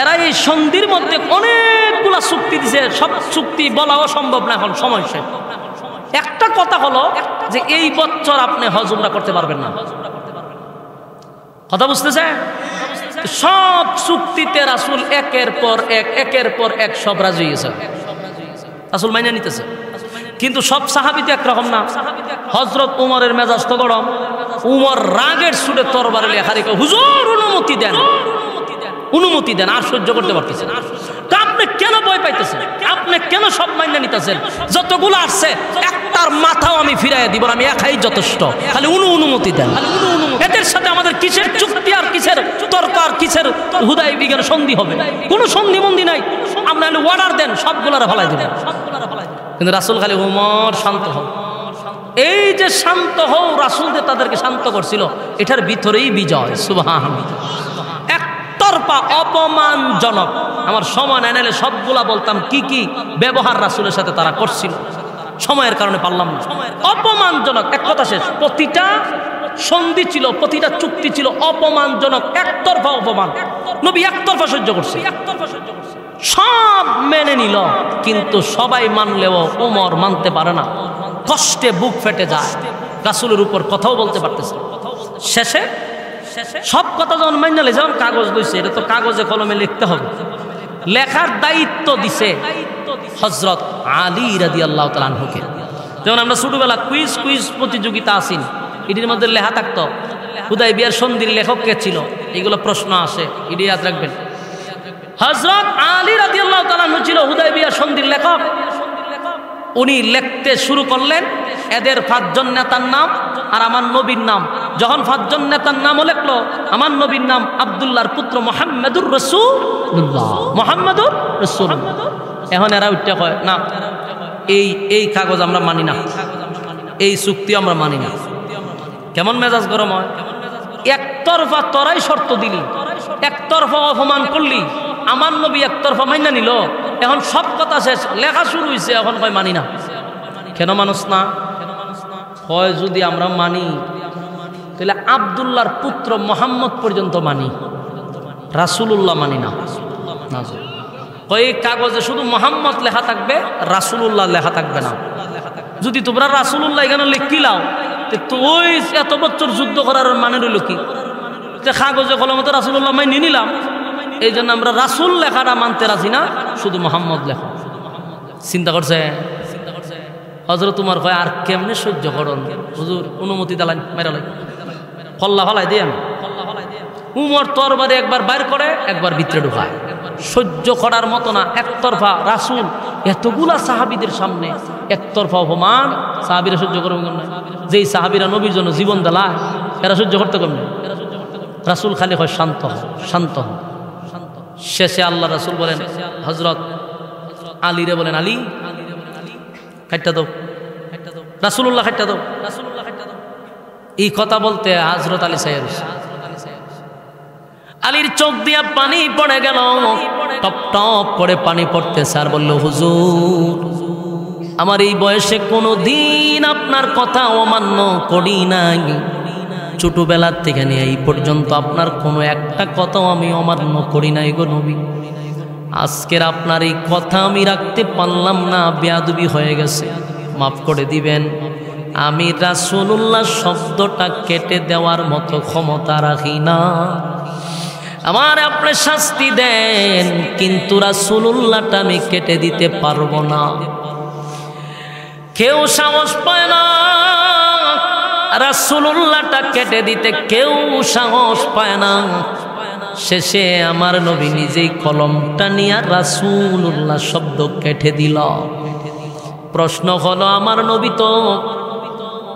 Speaker 1: এরা এই সন্ধির মধ্যে অনেকগুলা চুক্তি দিছে, সব চুক্তি বলাও সম্ভব না, এখন সময় শেষ। একটা কথা হলো যে এই বছর আপনি হজ উমরা করতে পারবেন না, কথা বুঝতেছে? সব চুক্তিতে রাসূল একের পর এক সব রাজি হয়েছে, রাসূল মাইনা নিতেছে। কিন্তু সব সাহাবী তো একরকম না। হযরত উমরের মেজাজ তো গরম, উমর রাগের সুরে তরবারে লেখারি করে, হুজুর অনুমতি দেন, অনুমতি দেন, আর সহ্য করতে পারতেছেন। আপনি কেন ভয় পাইতেছেন? আপনি কেন সব মাইনা নিতেছেন? যতগুলো আসছে একটার মাথাও আমি ফিরাইয়া দিব না, আমি একাই যথেষ্ট, খালি অনুমতি দেন। এদের সাথে আমাদের কিসের চুক্তি আর কিসের তর্ক আর কিসের হুদায়বিয়ার সন্ধি হবে? কোনো সন্ধি মন্দি নাই। আপনি অর্ডার দেন, সবগুলার ফলাই দিবেন। কিন্তু রাসূল খালি উমর শান্ত হও, এই যে শান্ত হও, রাসূল যে তাদেরকে শান্ত করছিল, এটার ভিতরেই বিজয়। সুবহানাল্লাহ। একতরফা অপমানজনক, আমার সময় নাইলে সবগুলা বলতাম কি কি ব্যবহার রাসূলের সাথে তারা করছিল, সময়ের কারণে পারলাম না। অপমানজনক, এক কথা শেষ। প্রতিটা সন্ধি ছিল, প্রতিটা চুক্তি ছিল অপমানজনক, একতরফা অপমান। নবী একতরফা সহ্য করছে, সব মেনে নিল, কিন্তু সবাই মানলেও ওমর মানতে পারে না, কষ্টে বুক ফেটে যায়, রাসূলের উপর কথাও বলতে পারতেছে। শেষে সব কথা যখন মাইনালে, যেমন কাগজ লইছে, এটা তো কাগজে কলমে লিখতে হবে, লেখার দায়িত্ব দিছে হযরত আলী রাদিয়াল্লাহু তাআলা আনহুকে। যেমন আমরা ছোটবেলা কুইজ প্রতিযোগিতা আসিন, এটির মধ্যে লেখা থাকতো হুদায়বিয়ার সন্ধির লেখক কে ছিল, এগুলো প্রশ্ন আসে, এটি ইয়াদ রাখবেন। হযরত আলী রাদিয়াল্লাহু তাআলা আনহু ছিল হুদায়বিয়ার সন্ধির লেখক। উনি লিখতে শুরু করলেন, এদের 5 জন নেতার নাম আর আমার নবীর নাম। যখন 5 জন নেতার নামও লিখলো, আমার নবীর নাম আব্দুল্লাহর পুত্র মুহাম্মাদুর রাসূলুল্লাহ, মুহাম্মাদুর রাসূলুল্লাহ। এখন এরা উঠতে কয় না, এই কাগজ আমরা মানি না, এই চুক্তি আমরা মানি না। কেমন মেজাজ গরম হয়? একতরফা তোরাই শর্ত দিলি, একতরফা অপমান করলি, আমার নবী একতরফা মাইনা নিল, এখন সব কথা শেষ, লেখা শুরু হয়েছে, এখন কয় মানি না। কেন মানুষ না হয়? যদি আমরা মানি তাহলে আব্দুল্লাহর পুত্র মুহাম্মদ পর্যন্ত মানি, রাসূলুল্লাহ মানি না। ওই কাগজে শুধু মুহাম্মদ লেখা থাকবে, রাসূলুল্লাহ লেখা থাকবে না। যদি তোমরা রাসূলুল্লাহ এখানে লিখিলাও, তো ওই এত বছর যুদ্ধ করার মানে রইল কি? যে কাগজে কলমে তো রাসূলুল্লাহ মাইনে নিলাম, এই জন্য আমরা রাসূল লেখাটা মানতে রাজি না, শুধু মুহাম্মদ লেখা। চিন্তা করছে হযরত উমর কয়, আর কেমনে সহ্য করুন হুজুর, অনুমতি দিলেন, মেরালাই কল্লা ফলাই দিয়ে। উমর তরবারি একবার বাইর করে, একবার ভিতরে ঢুকায়, সহ্য করার মতো না। একতরফা রাসূল এতগুলা সাহাবীদের সামনে একতরফা অপমান, সাহাবীরা সহ্য করবে কেমনে? যেই সাহাবীরা নবীর জন্য জীবন দিলায়, এরা সহ্য করতে কেমনে? রাসূল খালি হয় শান্ত হও, শান্ত হও। শেষে আল্লাহ রাসূল বলেন, হযরত আলীরে বলেন, আলী খাইটা দাও, রাসূলুল্লাহ খাইটা দাও। এই কথা বলতে হযরত আলী সাহেব, আলীর চোখ দিয়া পানি পড়ে গেল, টপ টপ করে পানি পড়তেছে, আর বলল, হুজুর আমার এই বয়সে কোনো দিন আপনার কথা অমান্য করি নাই, ছোটবেলার থেকে নিয়ে এই পর্যন্ত আপনার কোনো একটা কথাও আমি অমান্য করি নাই গো নবী। আজকের আপনার এই কথা আমি রাখতে পারলাম না, বেয়াদবি হয়ে গেছে, মাফ করে দিবেন। আমি রাসূলুল্লাহ শব্দটা কেটে দেওয়ার মতো ক্ষমতা রাখি না, আমার আপনি শাস্তি দেন, কিন্তু রাসূলুল্লাহটা আমি কেটে দিতে পারবো না। কেউ সাহস পায় না রাসূলুল্লাহটা কেটে দিতে, কেউ সাহস পায় না। শেষে আমার নবী নিজেই কলমটা নিয়ে রাসূলুল্লাহ শব্দ কেটে দিল। প্রশ্ন হলো, আমার নবী তো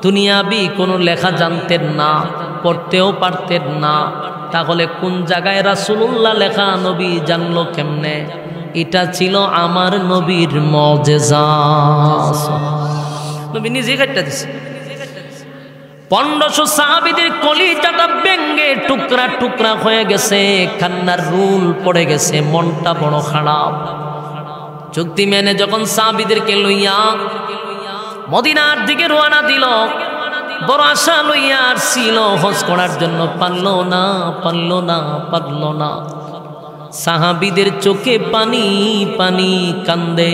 Speaker 1: দুনিয়াবি কোনো লেখা জানতেন না, পড়তেও পারতেন না, তাহলে কোন জায়গায় রাসূলুল্লাহ লেখা নবী জানলো কেমনে? এটা ছিল আমার নবীর মুজিজা। নবী নিজে কাটটা দিছে। 1500 সাহাবীদের কলিজাটা ভেঙে টুকরা টুকরা হয়ে গেছে, কান্নার রুল পড়ে গেছে, মনটা বড় খারাপ। চুক্তি মেনে যখন সাহাবীদেরকে লইয়া মদিনার দিকে রওনা দিল, বড় আশা লইয়া আসছিল হজ করার জন্য, পারল না। সাহাবীদের চোখে পানি পানি, কান্দে।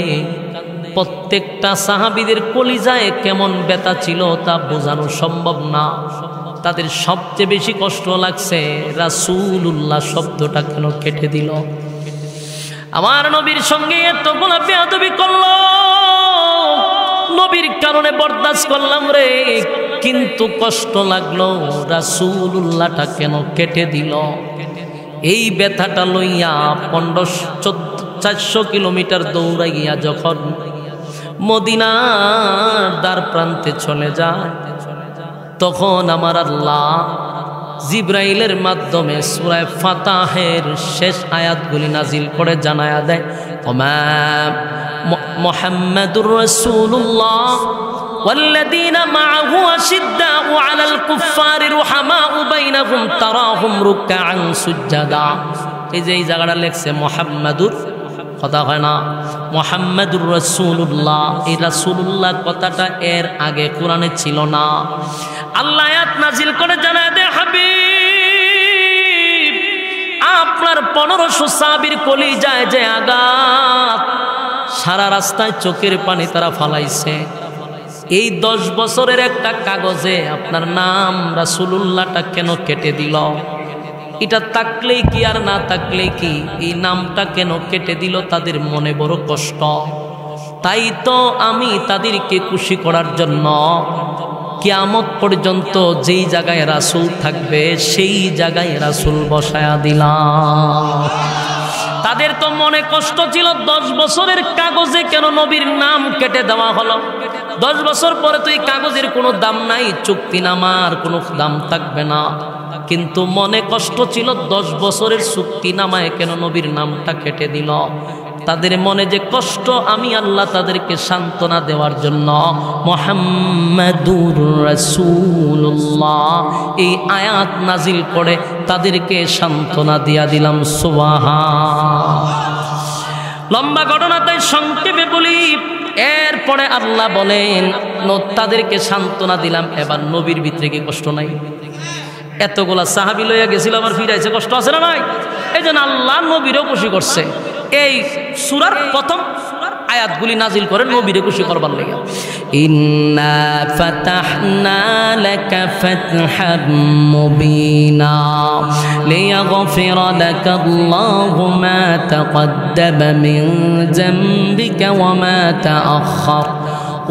Speaker 1: প্রত্যেকটা সাহাবীদের কলিজায় কেমন ব্যথা ছিল তা বোঝানো সম্ভব না। তাদের সবচেয়ে বেশি কষ্ট লাগছে রাসূলুল্লাহ শব্দটা কেন কেটে দিল। আমার নবীর সঙ্গে এতগুলো বেয়াদবি করলো, নবীর কারণে বরদাস্ত করলাম রে, কিন্তু কষ্ট লাগলো রাসূলুল্লাহটা কেন কেটে দিল। এই ব্যথাটা লইয়া 400 কিলোমিটার দৌড়াইয়া যখন মদিনার দ্বার প্রান্তে চলে যায়, তখন আমার আল্লাহ জিব্রাইলের মাধ্যমে সূরা ফাতাহের শেষ আয়াতগুলি নাজিল করে জানায়া দেয়, ওমা মুহাম্মাদুর রাসূলুল্লাহ والذين معه أشداء على الكفار رحماء بينهم تراهم ركعا سجدا। এই যে এই জায়গাটা লেখছে মুহাম্মাদুর, কথা হয় না, মুহাম্মাদুর রাসূলুল্লাহ। এই রাসূলুল্লাহ কথাটা এর আগে কোরআনে ছিল না। আল্লাহ আয়াত নাজিল করে জানায় দে, হাবিব আপনার 1500 সাহাবীর কলিজায় যে আঘাত, সারা রাস্তায় চোখের পানি তারা ফালাইছে। এই 10 বছরের একটা কাগজে আপনার নাম রাসূলুল্লাহটা কেন কেটে দিল? এটা থাকলেই কি আর না থাকলেই কি, এই নামটা কেন কেটে দিল? তাদের মনে বড় কষ্ট। তাই তো আমি তাদেরকে খুশি করার জন্য কিয়ামত পর্যন্ত যেই জায়গায় রাসূল থাকবে সেই জায়গায় রাসূল বসায়া দিলাম। তাদের তো মনে কষ্ট ছিল 10 বছরের কাগজে কেন নবীর নাম কেটে দেওয়া হলো। 10 বছর পরে তো এই কাগজের কোনো দাম নাই, চুক্তিনামার কোনো দাম থাকবে না। কিন্তু মনে কষ্ট ছিল 10 বছরের চুক্তিনামায় কেন নবীর নামটা কেটে দিল। তাদের মনে যে কষ্ট, আমি আল্লাহ তাদেরকে সান্ত্বনা দেওয়ার জন্য মুহাম্মাদুর রাসূলুল্লাহ এই আয়াত নাজিল করে তাদেরকে সান্ত্বনা দিয়া দিলাম। সুবহান। লম্বা ঘটনা, তাই সংক্ষেপে বলি। এরপরে আল্লাহ বলেন, তাদেরকে সান্ত্বনা দিলাম, এবার নবীর ভিতরে কি কষ্ট নাই? এতগুলা সাহাবী লইয়া গেছিল, আমার ফিরাইছে, কষ্ট আছে না নাই? এই জন্য আল্লাহ নবীরও খুশি করছে। এই সূরার প্রথম আয়াতগুলি নাজিল করে নবীরে খুশি করবার লাগে। ইন্না ফাতাহনা লাকা ফাতহাম মুবিনা লিয়াগফিরা লাকা আল্লাহু মা তাকদ্দামা মিন যামবিকা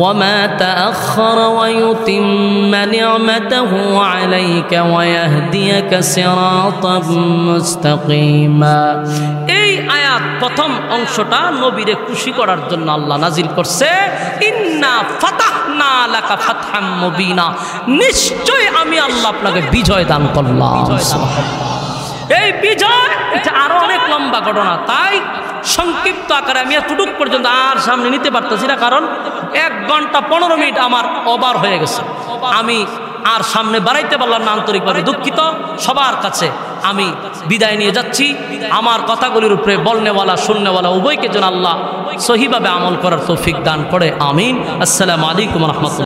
Speaker 1: وما تأخر ويتم نعمته عليك ويهديك صراطا مستقيما। এই আয়াত প্রথম অংশটা নবীরে খুশি করার জন্য আল্লাহ নাজিল করছে। ইন্না ফাতাহনা লাকা ফাতহাম মুবিনা, নিশ্চয় আমি আল্লাহ আপনাকে বিজয় দান করলাম। এই বিজয় এটা আরো অনেক লম্বা ঘটনা, তাই সংক্ষিপ্ত আকারে আমি এতটুকু পর্যন্ত আর সামনে নিতে পারতেছি না, কারণ 1 ঘন্টা 15 মিনিট আমার ওভার হয়ে গেছে। আমি আর সামনে বাড়াইতে পারলাম না, আন্তরিকভাবে দুঃখিত। সবার কাছে আমি বিদায় নিয়ে যাচ্ছি। আমার কথাগুলির উপরে বলনেওয়ালা শুননেওয়ালা উভয়কে যেন আল্লাহ সহিভাবে আমল করার তৌফিক দান করে। আমিন। আসসালামু আলাইকুম ওয়া রাহমাতুল্লাহ।